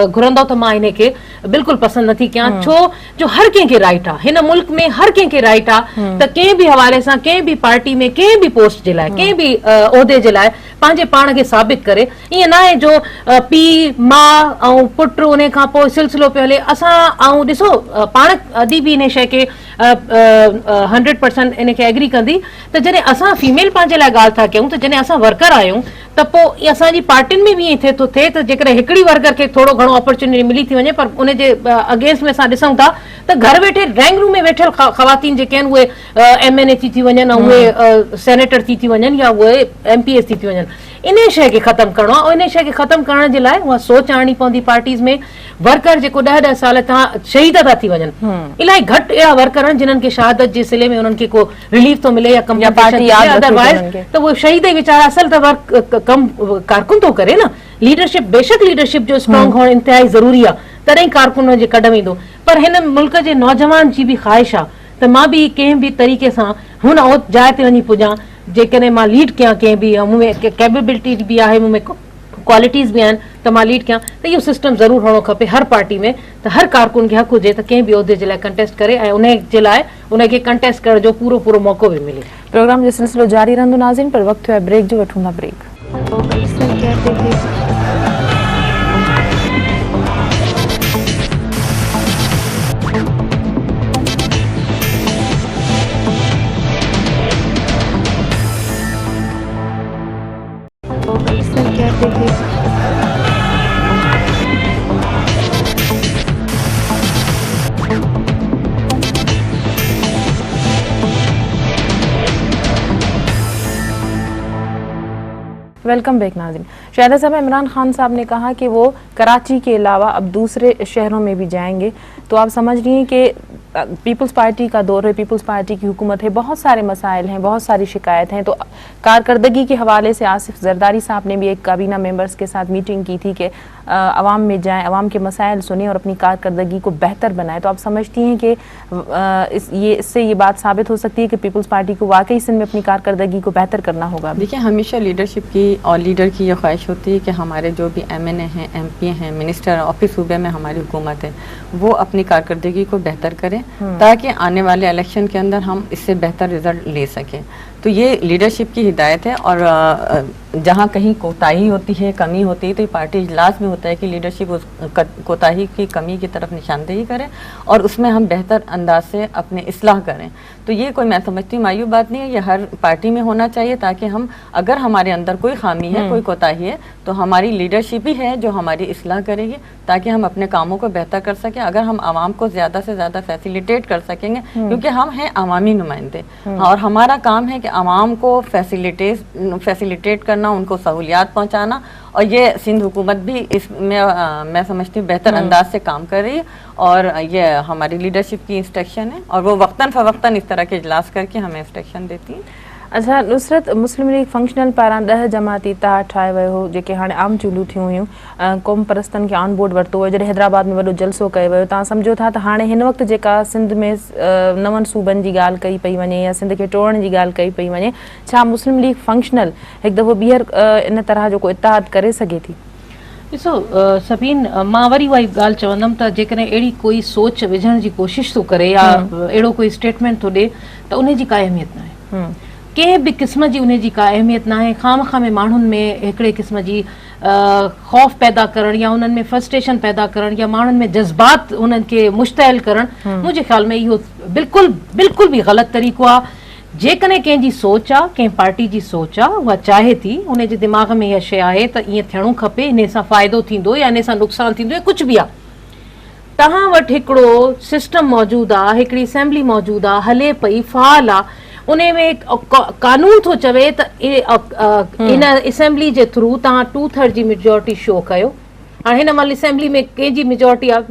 घुरंदव त मां इन खे बिल्कुलु पसंदि नथी कयां, छो जो हर कंहिंखे राइट आहे, हिन मुल्क में हर कंहिंखे राइट आहे त कंहिं बि हवाले सां, कंहिं बि पार्टी में, कंहिं बि पोस्ट जे लाइ, कंहिं बि उहिदे जे लाइ पंहिंजे पाण खे साबित करे। ईअं न आहे जो पीउ माउ ऐं पुटु उन खां पोइ सिलसिलो पियो हले। असां ऐं ॾिसो पाण अदी बि इन शइ खे 100% इन खे एग्री कंदी त जॾहिं असां फीमेल पंहिंजे लाइ ॻाल्हि था कयूं, त जॾहिं असां वर्कर आहियूं त पोइ असांजी पार्टियुनि में बि ईअं थिए थो थिए त जेकॾहिं हिकिड़ी वर्कर खे थोरो घणो अपॉर्चुनिटी मिली थी वञे, पर उन जे अगेंस्ट में असां ॾिसूं था त घर वेठे ड्राइंग रूम में वेठल ख़वातीन जेके आहिनि उहे MNA थी वञनि, ऐं उहे सेनेटर थी वञनि, या उहे MPs थी वञनि। इन शइ खे ख़तमु करिणो आहे, ऐं इन शइ खे ख़तमु करण जे लाइ उहा सोच आणणी पवंदी पार्टीज़ में। वर्कर जेको 10-10 साल तव्हां शहीद था थी वञनि, इलाही घटि अहिड़ा वर्कर आहिनि जिन्हनि खे शहादत जे सिले में उन्हनि खे को रिलीफ थो मिले या
पार्टी याद रखे
अदरवाइज
उन्हनि खे।
त उहे शहीद ई वीचारा असल त वर्क कम कारकुन थो करे न। लीडरशिप, बेशक लीडरशिप जो स्ट्रॉन्ग हुअणु इंतिहाई ज़रूरी आहे, तॾहिं कारकुन जे कढ में ईंदो। पर हिन मुल्क जे नौजवान जी बि ख़्वाहिश आहे त मां बि कंहिं बि तरीक़े सां हुन जाइ ते वञी पुॼां, जेकॾहिं मां लीड कयां कंहिं बि, मूं में कैपेबिलिटी बि आहे, मूं में क्वालिटीज़ बि आहिनि त मां लीड कयां। त इहो सिस्टम ज़रूरु हुअणो खपे हर पार्टी में, त हर कारकुन खे हक़ हुजे त कंहिं बि उहिदे जे लाइ कंटेस्ट करे ऐं उन जे लाइ उनखे कंटेस्ट करण जो पूरो पूरो मौक़ो बि मिले।
प्रोग्राम जो सिलसिलो जारी रहंदो नाज़रीन, पर वक़्तु है ब्रेक जो, वठूं था ब्रेक। वेलकम बैक नाज़रीन। शहदा साहब, इमरान खान साहब ने कहा कि वो कराची के अलावा अब दूसरे शहरों में भी जाएंगे, तो आप समझ रही हैं कि पीपल्स पार्टी का दौर है, पीपल्स पार्टी की हुकूमत है, बहुत सारे मसाइल हैं, बहुत सारी शिकायत हैं। तो कारकर्दगी के हवाले से आसिफ जरदारी साहब ने भी एक काबीना मेंबर्स के साथ मीटिंग की थी कि अवाम में जाएं, अवाम के मसाइल सुने और अपनी कारकर्दगी को बेहतर बनाएं। तो आप समझती हैं कि इससे ये बात साबित हो सकती है कि पीपल्स पार्टी को वाकई सिंध में अपनी कारकर्दगी को बेहतर करना होगा?
देखिए, हमेशा लीडरशिप की और लीडर की ये ख्वाहिश होती है कि हमारे जो भी MNA हैं, MP हैं, मिनिस्टर ऑफिस सूबे में हमारी हुकूमत है, वो अपनी कारकर्दगी को बेहतर करें ताकि आने वाले इलेक्शन के अंदर हम इससे बेहतर रिजल्ट ले सकें। तो ये लीडरशिप की हिदायत है, और जहाँ कहीं कोताही होती है, कमी होती है, तो ये पार्टी इजलास में होता है कि लीडरशिप उस कोताही की, कमी की तरफ निशानदेही करे और उसमें हम बेहतर अंदाज से अपने इस्लाह करें। तो ये कोई, मैं समझती हूँ, मायूब बात नहीं है, ये हर पार्टी में होना चाहिए, ताकि हम, अगर हमारे अंदर कोई खामी है, कोई कोताही है, तो हमारी लीडरशिप ही है जो हमारी इस्लाह करेगी, ताकि हम अपने कामों को बेहतर कर सकें। अगर हम आवाम को ज़्यादा से ज़्यादा फैसिलिटेट कर सकेंगे, क्योंकि हम हैं अवामी नुमाइंदे, और हमारा काम है कि आवाम को फैसिलिटेट करना, उनको सहूलियात पहुँचाना, और ये सिंध हुकूमत भी इसमें मैं समझती हूँ बेहतर अंदाज से काम कर रही है, और ये हमारी लीडरशिप की इंस्ट्रक्शन है, और वो वक्तन फ़वक्तन इस तरह के इजलास करके हमें इंस्ट्रक्शन देती है।
अच्छा नुसरत, मुस्लिम लीग फंक्शनल पारां 10 जमाती इतिहाद ठाहे वियो हो जेके हाणे आम चूंडूं थियूं हुयूं, क़ौम परस्तनि खे ऑन बोर्ड वरितो वियो जॾहिं हैदराबाद में वॾो जलसो कयो वियो। तव्हां सम्झो था त हाणे हिन वक़्तु जेका सिंध में 9 सूबनि जी ॻाल्हि कई पई वञे या सिंध खे टोड़ण जी ॻाल्हि कई पई वञे, छा मुस्लिम लीग फंक्शनल हिकु दफ़ो ॿीहर इन तरह जो को इतिहाद करे सघे थी?
ॾिसो सभिन, मां वरी उहा ॻाल्हि चवंदमि त जेकॾहिं अहिड़ी कोई सोच विझण जी कोशिशि थो करे या अहिड़ो कोई स्टेटमेंट थो ॾिए त उन जी का अहमियत न आहे, कंहिं बि क़िस्म जी उन जी का अहमियत न आहे। खामखा में माण्हुनि में हिकिड़े क़िस्म जी ख़ौफ़ पैदा करणु या उन्हनि में फ्रस्ट्रेशन पैदा करणु या माण्हुनि में जज़्बात उन्हनि खे मुश्तइल करणु, मुंहिंजे ख़्याल में इहो बिल्कुलु बि ग़लति तरीक़ो आहे। जेकॾहिं कंहिंजी सोच आहे, कंहिं पार्टी जी सोच आहे, उहा चाहे थी, उन जे दिमाग़ में इहा शइ आहे त ईअं थियणो खपे, इन सां फ़ाइदो थींदो या इन सां नुक़सानु थींदो या कुझु बि आहे, तव्हां वटि हिकिड़ो सिस्टम मौजूदु आहे, हिकिड़ी असेंबली मौजूदु आहे, हले पई, फ़ाल आहे, उन में कानून थो चवे त इन असेंबली जे थ्रू तव्हां 2/3 जी मेजोरिटी शो कयो। हाणे हिन महिल असेंबली में कंहिंजी मेजोरिटी आहे?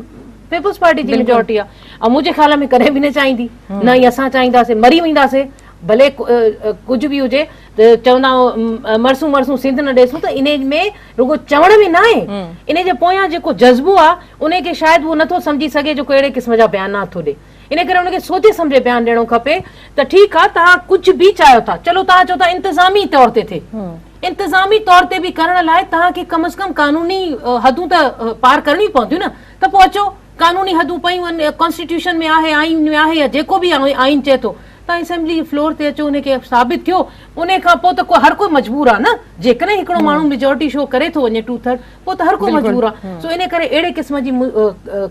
पीपल्स पार्टी जी मेजोरिटी आहे, ऐं मुंहिंजे ख़्याल में कॾहिं बि न चाहींदी, न ई असां चाहींदासीं, मरी वेंदासीं भले कुझु बि हुजे त चवंदा मरसूं सिंध न ॾेसूं, त इन में रुगो चवण में न आहे, इन जे पोयां जेको जज़्बो आहे उन खे शायदि उहो नथो सम्झी सघे जेको अहिड़े क़िस्म जा बयाना थो ॾे। इन करे उनखे सोचे सम्झे बयानु ॾियणो खपे त ठीकु आहे तव्हां कुझु बि चाहियो था, चलो तव्हां चओ था इंतिज़ामी तौर ते थिए, इंतिज़ामी तौर ते बि करण लाइ तव्हांखे कम अज़ कम कानूनी हदूं त पार करणी पवंदियूं न, त पोइ अचो कानूनी हदूं पयूं आहिनि, कॉन्स्टिट्यूशन में आहे, आइन में आहे, या जेको बि आइन चए थो, तव्हां असेंबली फ्लोर ते अचो, उनखे साबित थियो, उन खां पोइ त हर कोई मजबूर आहे न। जेकॾहिं हिकिड़ो माण्हू मेजोरिटी शो करे थो वञे 2/3, पोइ त हर कोई मजबूर आहे। सो इन करे अहिड़े क़िस्म जी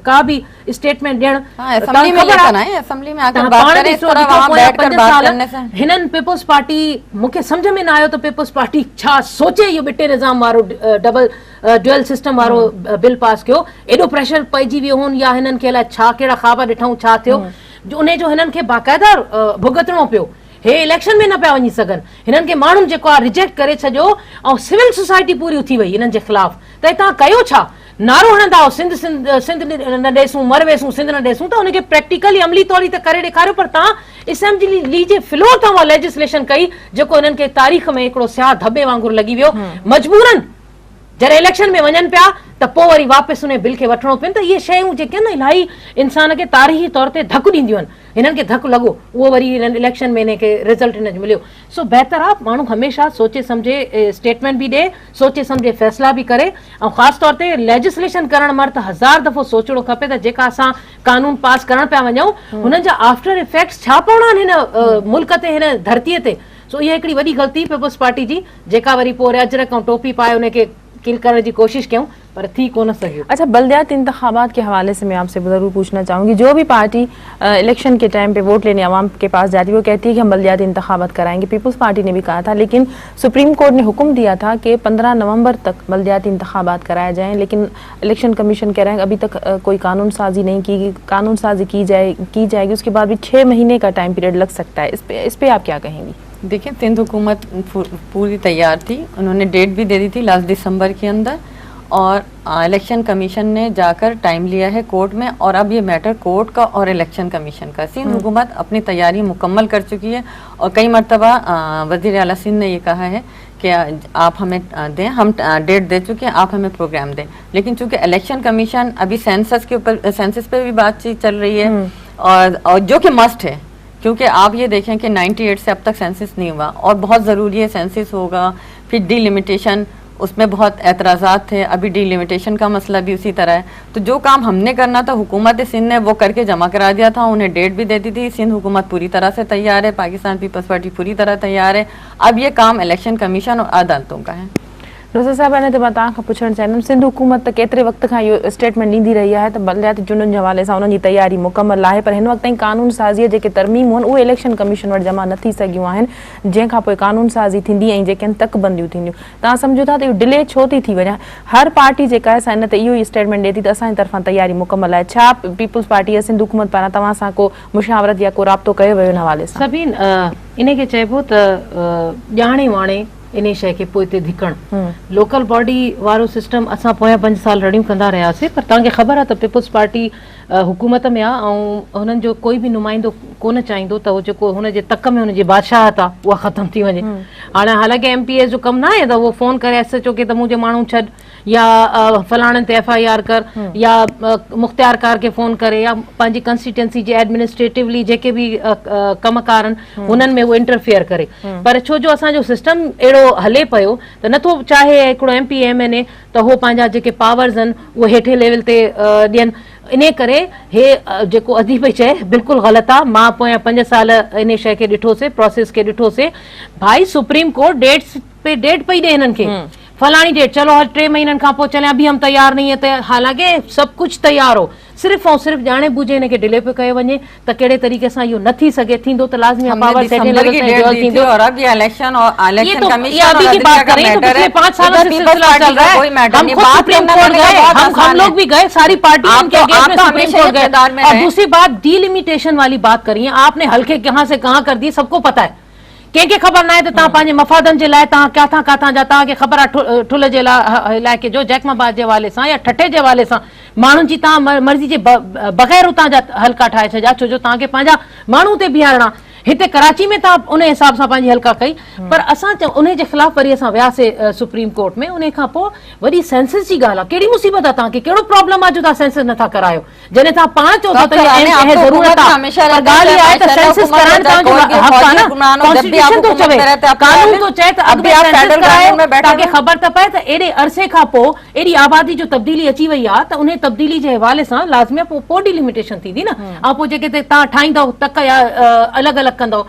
का बि स्टेटमेंट ॾियण, हिननि पीपल्स पार्टी, मूंखे सम्झ में न आयो त पीपल्स पार्टी छा सोचे इहो बिटे निज़ाम वारो ड्यूअल सिस्टम वारो बिल पास कयो, एॾो प्रेशर पइजी वियो हुन या हिननि खे अलाए छा कहिड़ा ख़्वाब ॾिठऊं, छा थियो उन जो हिननि खे बाक़ाइदा भुगतणो पियो। हे इलेक्शन में न पिया वञी सघनि, हिननि खे माण्हुनि जेको आहे रिजेक्ट करे छॾियो, ऐं सिविल सोसाइटी पूरी थी वई हिननि जे ख़िलाफ़, त हितां कयो छा? नारो हणंदा सिंध न ॾेसूं, मर वेसूं, सिंध न ॾेसूं, त हुनखे प्रैक्टिकली अमली तौर ते करे ॾेखारियो। पर तव्हां असेंबली जे फ्लोर तां उहा लेजिस्लेशन कई जेको हिननि खे तारीख़ में हिकिड़ो स्याह धॿे वांगुरु लॻी वियो। मजबूरन जॾहिं इलेक्शन में वञनि पिया त पोइ वरी वापसि उन बिल खे वठणो पियो। त इहे शयूं जेके आहिनि न इलाही इंसान खे तारीख़ी तौर ते धकु ॾींदियूं आहिनि, हिननि खे धकु लॻो, उहो वरी हिननि इलेक्शन में हिन खे रिज़ल्ट हिन जो मिलियो। सो बहितर आहे माण्हू हमेशह सोचे सम्झे स्टेटमेंट बि ॾिए, सोचे सम्झे फ़ैसिला बि करे, ऐं ख़ासि तौर ते लेजिस्लेशन करण महिल त 1000 दफ़ो सोचणो खपे त जेका असां कानून पास करण पिया वञूं हुननि जा आफ्टर इफेक्ट्स छा पवणा आहिनि हिन मुल्क ते, हिन धरतीअ ते। सो इहा हिकिड़ी वॾी ग़लती पीपल्स पार्टी जी, जेका वरी पोइ अजरक ऐं टोपी पाए उनखे किल करण की कोशिश क्यों, पर थी कोन सकियो। अच्छा, बल्दियाती इंतखाबात के हवाले से मैं आपसे ज़रूर पूछना चाहूँगी, जो भी पार्टी इलेक्शन के टाइम पे वोट लेने आवाम के पास जाती है वो कहती है कि हम बल्दियाती इंतखाबात कराएंगे। पीपल्स पार्टी ने भी कहा था, लेकिन सुप्रीम कोर्ट ने हुक्म दिया था कि 15 नवंबर तक बल्दियाती इंतखाबात कराए जाएँ, लेकिन इलेक्शन कमीशन कह रहे हैं अभी तक कोई कानून साजी नहीं की, कानून साजी की जाएगी, उसके बाद भी 6 महीने का टाइम पीरियड लग सकता है। इस पे आप क्या कहेंगी?
देखिए, सिंध हुकूमत पूरी तैयार थी, उन्होंने डेट भी दे दी थी लास्ट दिसंबर के अंदर, और इलेक्शन कमीशन ने जाकर टाइम लिया है कोर्ट में, और अब ये मैटर कोर्ट का और इलेक्शन कमीशन का। सिंध हुकूमत अपनी तैयारी मुकम्मल कर चुकी है, और कई मरतबा वज़ीर आला सिंध ने ये कहा है कि आप हमें दें, हम डेट दे चुके हैं, आप हमें प्रोग्राम दें। लेकिन चूंकि इलेक्शन कमीशन अभी सेंसस के ऊपर, सेंसस पे भी बातचीत चल रही है, और जो कि मस्ट है, क्योंकि आप ये देखें कि 98 से अब तक सेंसस नहीं हुआ, और बहुत ज़रूरी है सेंसस होगा। फिर डिलिमिटेशन, उसमें बहुत एतराज़ात थे, अभी डिलिमिटेशन का मसला भी उसी तरह है। तो जो काम हमने करना था हुकूमत सिंध ने वो करके जमा करा दिया था, उन्हें डेट भी दे दी थी। सिंध हुकूमत पूरी तरह से तैयार है, पाकिस्तान पीपल्स पार्टी पूरी तरह तैयार है। अब ये काम इलेक्शन कमीशन और अदालतों का है।
रोज़ा साहब, अने मां तव्हांखां पुछणु चाहींदमि, सिंध हुकूमत केतिरे वक़्त खां इहो स्टेटमेंट ॾींदी रही आहे त बल्दियाती चूंडुनि जे हवाले सां उन्हनि जी तयारी मुकमल आहे, पर हिन वक़्त ताईं कानून साज़ीअ जेके तरमीमूं आहिनि उहे इलेक्शन कमीशन वटि जमा न थी सघियूं आहिनि, जंहिंखां पोइ कानून साज़ी थींदी ऐं जेके आहिनि तकबंदियूं थींदियूं। तव्हां सम्झो था त इहो डिले छो थी वञे? हर पार्टी जेका आहे इन ते इहो ई स्टेटमेंट ॾिए थी त असांजी तरफ़ां तयारी मुकमल आहे। छा पीपल्स पार्टी या सिंध हुकूमत पारां तव्हां सां को मुशावरत या को राब्तो कयो वियो हिन हवाले सां?
सभिन इन खे चइबो त ॼाणे वाणे इन शइ खे पोइ ते धिकणु। लोकल बॉडी वारो सिस्टम असां पोयां 5 साल रड़ियूं कंदा रहियासीं, पर तव्हांखे ख़बर आहे त पीपल्स पार्टी हुकूमत में आहे ऐं हुननि जो कोई बि नुमाइंदो कोन चाहींदो त उहो जेको हुन जे तक में हुनजी बादशाहत आहे उहा ख़तमु थी वञे। हाणे हालांकि MPS जो कमु न आहे त उहो फ़ोन करे SHO खे त मुंहिंजे माण्हू छॾ या फलाणनि ते FIR कर या मुख़्तियार कार खे फ़ोन करे या पंहिंजी कंस्टिट्यूंसी जे एडमिनिस्ट्रेटिवली जेके बि कमकार आहिनि हुननि में उहो इंटरफेयर करे। पर छो जो असांजो सिस्टम अहिड़ो हले पियो त नथो चाहे हिकिड़ो MP MNA त उहो पंहिंजा जेके पावर्स आहिनि उहे हेठे लेवल ते ॾियनि। इन करे हे जेको अधी पई चए बिल्कुलु ग़लति आहे। मां पोयां 5 साल इन शइ खे ॾिठोसीं, प्रोसेस खे ॾिठोसीं। भाई सुप्रीम कोर्ट डेट पई ॾे हिननि खे फलानी डेट, चलो हर 3 महीननि खां पोइ चले अभी हम तैयार नहीं है, हालांकि सब कुछ तैयार हो, सिर्फ़ और सिर्फ़ जाने बुझे हिनखे डिले पे कयो वञे त कहिड़े तरीक़े सां इहो न थी सघे। थींदो त लाज़मी पावर सेटिंग लेवल ते जो थींदो।
और अब ये इलेक्शन और इलेक्शन कमीशन
अभी की बात करें तो पिछले 5 सालों से सिलसिला चल रहा है। हम खुद सुप्रीम कोर्ट गए, हम लोग भी गए, सारी पार्टियां उनके अगेंस्ट में सुप्रीम कोर्ट गए। और दूसरी बात डिलिमिटेशन वाली बात करिए, आपने हल्के कहां से कहां कर दिए सबको पता है, कंहिंखे ख़बर न आहे त तव्हां पंहिंजे मफ़ादनि जे लाइ तव्हां किथां जा तव्हांखे ख़बर आहे ठुल जे इलाइक़े जो जैकमाबाद जे हवाले सां या ठठे जे हवाले सां माण्हुनि जी तव्हां मर्ज़ी जे बग़ैर उतां जा हल्का ठाहे छॾिया, छो जो तव्हांखे पंहिंजा माण्हू ते बीहारणा। हिते कराची में तव्हां उन हिसाब सां पंहिंजी हल्का कई, पर असां उन जे ख़िलाफ़ वरी असां वियासीं सुप्रीम कोर्ट में। उन खां पोइ वरी सेंसस जी ॻाल्हि आहे। कहिड़ी मुसीबत आहे तव्हांखे, कहिड़ो प्रॉब्लम आहे जो तव्हां सेंसस नथा करायो, जॾहिं तव्हां पाण चओ था त ज़रूरत आहे। ॻाल्हि इहा आहे त सेंसस कराइण तव्हांजो हक़ आहे न, कॉन्स्टिट्यूशन थो चवे, कानून थो चए त अॻु में सेंसस करायो। तव्हांखे ख़बर त पए त एॾे अरसे खां पोइ एॾी आबादी जो तब्दीली अची वई आहे त उन तब्दीली जे हवाले सां लाज़मी पोइ डिलिमिटेशन थींदी न। ऐं पोइ जेके तव्हां ठाहींदव तक या अलॻि अलॻि कंदो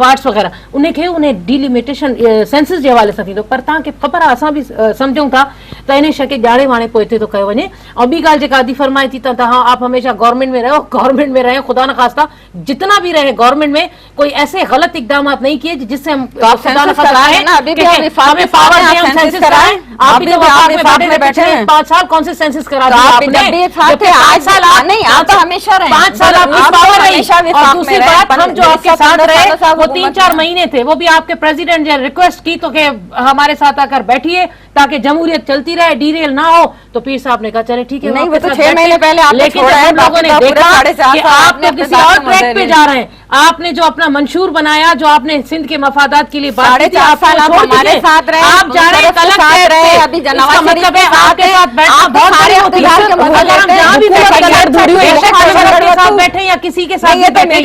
वार्ड्स वग़ैरह, उनखे उन डिलिमिटेशन सेंसस जे हवाले सां थींदो। पर तव्हांखे ख़बर आहे, असां बि सम्झूं था त इन शइ खे ॼाणे वाणे पोइ हिते थो कयो वञे। ऐं ॿी ॻाल्हि जेका अदी फरमाए थी त हाँ आप हमेशा गवर्नमेंट में रहो, गवर्नमेंट में रहे, खुदा न खास्ता जितना भी रहे गवर्नमेंट में कोई ऐसे गलत इकदाम नहीं किए जिससे हम खुदा न खास्ता हमें पावर दिए हम सेंसस कराएं। आप भी तो वफाक में बैठे हैं, 5 साल कौन से सेंसस करा दिया आपने? 5 साल नहीं, आप तो हमेशा रहे, 5 साल आपकी पावर रही। और दूसरी बात, हम जो आपके साथ रहे वो 3-4 महीने थे, वो भी आपके प्रेसिडेंट ने रिक्वेस्ट की तो कि हमारे साथ आकर बैठिए ताकि जमहूरियत चलती रहे, डीरेल ना हो। तो पीर साहब ने कहा चले ठीक है, नहीं वो तो 6 महीने पहले आपने छोड़ा है, लोगों ने देखा कि आप तो किसी और ट्रैक पे जा रहे हैं। आपने जो अपना मंशूर बनाया, जो आपने सिंध के मफादात के लिए बात की, 4 साल आप हमारे साथ रहे, आप जा रहे हैं, अभी जनवाद मतलब है आपके साथ बैठना बहुत सारे होती है। अगर हम जहाँ भी बैठे या किसी के साथ बैठे,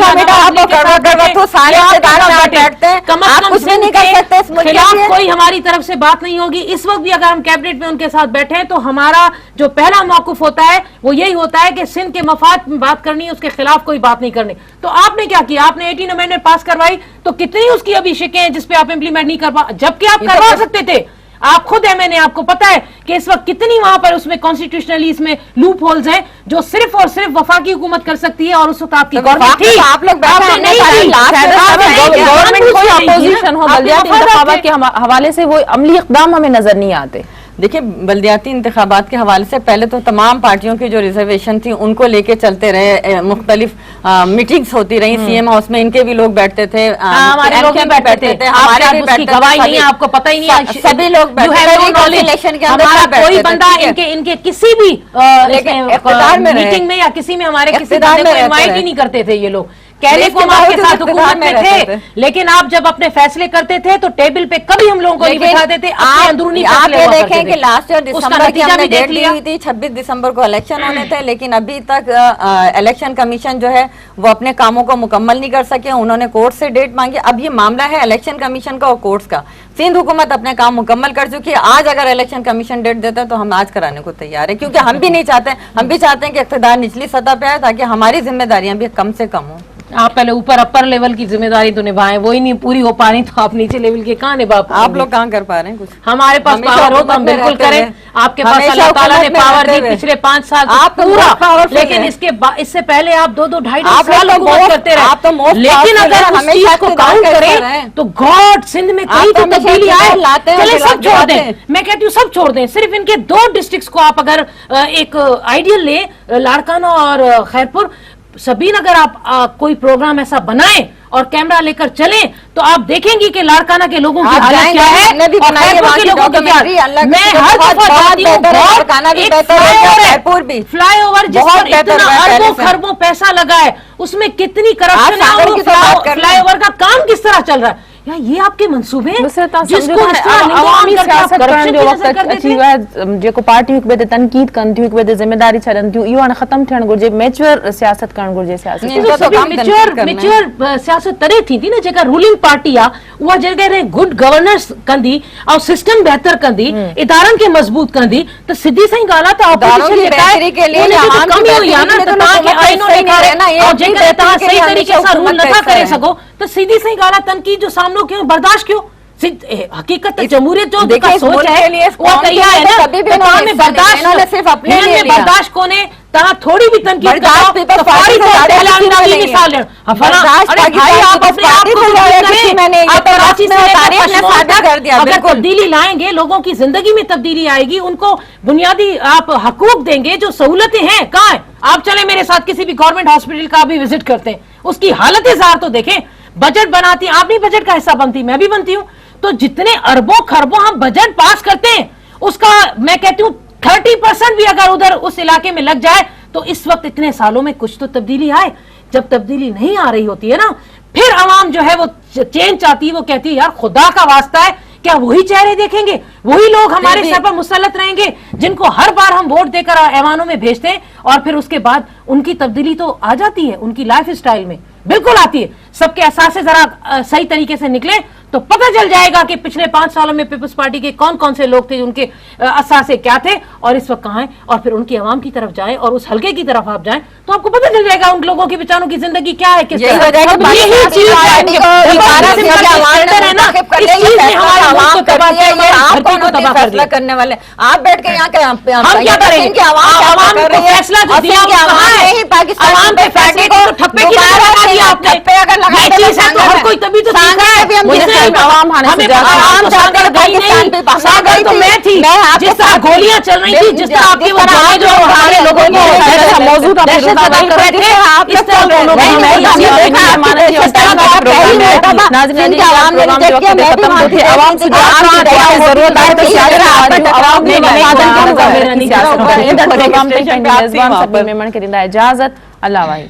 कोई हमारी तरफ से बात नहीं होगी। इस वक्त भी अगर हम कैबिनेट में उनके साथ बैठे हैं तो हमारा जो पहला मौक़िफ़ होता है वो यही होता है कि सिंध के मफाद में बात करनी है, उसके खिलाफ कोई बात नहीं करनी। तो आपने क्या किया, आपने 18 अमेंडमेंट पास करवाई, तो कितनी उसकी अभी शिकें हैं जिसपे आप इंप्लीमेंट नहीं कर पा, जबकि आप करवा सकते थे। आप खुद है, मैंने आपको पता है कि इस वक्त कितनी वहां पर उसमें कॉन्स्टिट्यूशनली इसमें लूप होल्स हैं जो सिर्फ और सिर्फ वफाकी हुकूमत कर सकती है। और उस वक्त आपकी गवर्नमेंट थी, आप लोग
अपोजिशन हो, बल्दियाती इंतखाबात के हवाले से वो अमली इक़दाम हमें नजर नहीं आते।
देखिए, बल्दियाती इंतखाबात के हवाले से पहले तो तमाम पार्टियों की जो रिजर्वेशन थी उनको लेके चलते रहे, मुख्तलिफ मीटिंग्स होती रही, CM हाउस में इनके भी लोग बैठते थे,
हमारे लोग भी बैठते थे, हमारे भी बैठते थे, गवाही नहीं है, आपको पता ही नहीं है,
सभी लोग बैठते इलेक्शन के अंदर।
कोई बंदा इनके किसी भी मीटिंग में या किसी में हमारे किसी बंदे को इनवाइट ही नहीं करते थे ये लोग। कहने को हम आपके साथ हुकूमत में थे, लेकिन आप जब अपने फैसले करते थे तो टेबल पे कभी हम लोगों को नहीं बिठाते थे। आप अंदरूनी
आप ये देखें कि लास्ट ईयर दिसंबर की हमने डेट ली हुई थी, 26 दिसंबर को इलेक्शन होने थे, लेकिन अभी तक इलेक्शन कमीशन जो है वो अपने कामों को मुकम्मल नहीं कर सके। उन्होंने कोर्ट से डेट मांगी। अब ये मामला है इलेक्शन कमीशन का और कोर्ट्स का। सिंध हुकूमत अपने काम मुकम्मल कर चुकी है। आज अगर इलेक्शन कमीशन डेट देता है तो हम आज कराने को तैयार है, क्योंकि हम भी नहीं चाहते, हम भी चाहते हैं कि इक़्तिदार निचली सतह पे आए ताकि हमारी जिम्मेदारियां भी कम से कम हो।
आप पहले ऊपर अपर लेवल की जिम्मेदारी तो निभाएं, वही नहीं पूरी हो पा रही तो आप नीचे लेवल के कहाँ निभा पाएंगे?
आप लोग कहाँ कर पा रहे हैं कुछ?
हमारे पास पावर हो तो हम बिल्कुल करें। आपके पास अल्लाह ताला ने पावर दी पिछले 5 साल
आप पूरा,
लेकिन इससे पहले आप 2-2-2.5 साल हुकूमत करते रहे। लेकिन अगर उस चीज को काउंट करें तो गॉड सिंध में कहीं तो तब्दीली आए, चले सब छोड़ दें। मैं कहती हूँ सब छोड़ दें, सिर्फ इनके 2 डिस्ट्रिक्ट्स को आप अगर एक आइडियल ले, लाड़काना और खैरपुर,
सबीन अगर आप कोई प्रोग्राम ऐसा बनाएं और कैमरा लेकर चलें तो आप देखेंगी कि लाड़काना के लोगों की हालत क्या है
हमने भी
और
बनाई है
खैबर
वहाँ
के
की
लोगों की क्या
डॉक्यूमेंट्री, अल्लाह
है।
की
मैं
शुक्र
हर
बहुत
दफा जाती हूँ,
बेहतर है,
बहुत
लाड़काना भी
एक
बेहतर है,
फ्लाईओवर है,
जयपुर भी
फ्लाईओवर जिस
बहुत
पर
बेहतर
इतना
हुआ है
अरबों
पहले से।
खरबों पैसा लगा है, उसमें कितनी करप्शन है,
सागर
और वो
की तो बात कर रहे हैं।
फ्लाईओवर का काम किस तरह चल रहा है, यार ये आपके मंसूबे हैं
नुसरत आप
जिसको
समझो
इस
था
तरह
अवामी
निगरान करके आप
सियासत
करप्शन
करण
की
जो
नजर
वक्त
कर देते
अची
हैं।
वियो आहे जेको पार्टियूं हिक ॿिए ते तनक़ीद कनि थियूं हिक ॿिए ते ज़िम्मेदारी छॾनि थियूं इहो हाणे ख़तमु थियणु घुरिजे मैच्योर सियासत करणु घुरिजे सियासत
नहीं, इनका तो काम तनकीद करना है।
मेच्योर सियासत तॾहिं थींदी न जेका रूलिंग पार्टी आहे उहा जेकॾहिं गुड गवर्नेंस कंदी ऐं सिस्टम बहितर कंदी इदारनि खे मज़बूत कंदी त सिधी सही ॻाल्हि आहे त
इदारों
ऑपोजिशन
की
जेका
बेहतरी के लिए
उन जी
आवाम
त
की
कमी हुई आहे न
बेहतरी
त
के लिए
तव्हांखे
तो
आईनो
सही
ॾेखारे
है ना, ये
ऐं
अपनी
जेकॾहिं तव्हां
बेहतरी के
सही
लिए
तरीक़े
हमेशा
सां रूल
हुकूमत
नथा
करता
करे
है।
सघो त सीधी सही ॻाल्हि आहे तनक़ीद जो सामनो कयो बर्दाश्त कयो हकीकत जमहूरियत जो
देखिए,
जेका
इस
सोच
मुल्क
है
के लिए, इस
उहा
कौम
त
के
इहा
लिए
आहे
तो
न
कभी भी
त तव्हां
उन्होंने
में
हिस्सा नहीं लिया,
बर्दाश्त
इन्होंने सिर्फ अपने
हिननि
लिए
में
लिया।
बर्दाश्त कोन्हे तव्हां थोड़ी भी तनकीद
बर्दाश्त
करो
पीपल्स
तो फौरी
पार्टी से
तौर पे
ज्यादा
ऐलान
किसी में
नबी
नहीं है।
मिसाल ॾियण हाँ, फलां
बर्दाश्त
अरे भाई
पाकिस्तान
आप
पीपल्स
अपने आप
पार्टी
को
से
खुद
ज्यादा
करें,
किसी में नहीं है, ये
आप
तो
कराची से
रास्ते में
लेकर
तारीख ने
पश्चिम
साबित
तक
कर दिया,
अगर
बिल्कुल।
तब्दीली लाएंगे लोगों की जिंदगी में तब्दीली आएगी उनको बुनियादी आप हकूक देंगे जो सहूलतें हैं कहाँ है आप चले मेरे साथ किसी भी गवर्नमेंट हॉस्पिटल का भी विजिट करते हैं उसकी हालत ज़ाहिर तो देखें बजट बनाती आप नहीं बजट का हिस्सा बनती मैं भी बनती हूँ तो जितने अरबों खरबों हम बजट पास करते हैं उसका मैं कहती हूँ 30% भी अगर उधर उस इलाके में लग जाए तो इस वक्त इतने सालों में कुछ तो तब्दीली आए जब तब्दीली नहीं आ रही होती है ना फिर आवाम जो है वो चेंज चाहती है वो कहती है यार खुदा का वास्ता है क्या वही चेहरे देखेंगे वही लोग हमारे सर पर मुसल्लत रहेंगे जिनको हर बार हम वोट देकर ऐवानों में भेजते हैं और फिर उसके बाद उनकी तब्दीली तो आ जाती है उनकी लाइफ स्टाइल में बिल्कुल आती है सबके असासे जरा सही तरीके से निकले तो पता चल जाएगा कि पिछले 5 सालों में पीपल्स पार्टी के कौन कौन से लोग थे उनके असासे क्या थे और इस वक्त कहाँ हैं और फिर उनकी आवाम की तरफ जाएं और उस हल्के की तरफ आप जाएं तो आपको पता चल जाएगा उन लोगों की बेचारों की जिंदगी क्या है किस
यही
तरह
वजह है कि
अब यही
पाकिस्तान
चीज है
पार्टी को
जब
इशारा
आप
किया कि आवाम ने
है ना
मुंतखब कर
इस
लिया, ये
चीज ने
फैसला
हमारे मुल्क
आवाम
को
कर
तबाह
दिया,
किया
ये
हमारी
आप
धरती
कौन
को
होती है
तबाह कर
फैसला
दिया
करने वाले आप बैठ के यहाँ
हम क्या करेंगे
कि आवाम
को फैसला जो दिया वो कहाँ है
ही पाकिस्तान
आवाम के फैसले को ठप्पे की तरह लगा दिया आपने
ठप्पे अगर लगा
ये
देते
चीज है तो हर कोई तभी तो सीखा है
भी हम
मुझे
जिस
नहीं
आवाम हाने से
हमें
ज्यादा
आवाम
आवाम
तो
चाहते
सागर
हैं
गई
पाकिस्तान पे
नहीं सागर तो मैं थी
मैं आपके
जिस तरह
साथ
गोलियां चल रही थी जिस तरह आपके वो
जिस तरह
जवान जो
आप
हमारे
लोग
लोगों को
बोल रहे थे,
मौजूद आप
दहशत
रुका
फैला
कर
रहे थे
आप
इस तरह
लोग
लोगों
नहीं,
ने
नहीं,
नहीं,
नहीं,
नहीं,
देखा,
माना
आपने
कि
देखा,
इस तरह का
पहली
प्रोग्राम है
मर्तबा
नाज़रीन
जिनके आवाम ने
प्रोग्राम
रिजेक्ट
जो
किया,
वक्त
मैं भी
खत्म
वहाँ
होती
की
है आवाम से
देखी,
आपकी जरूरत है तो सियासत आवाम ने सियासत प्रोग्राम ते मेजबान सभी मेहमान के ॾींदा इजाज़त अल्लाह वाहिद।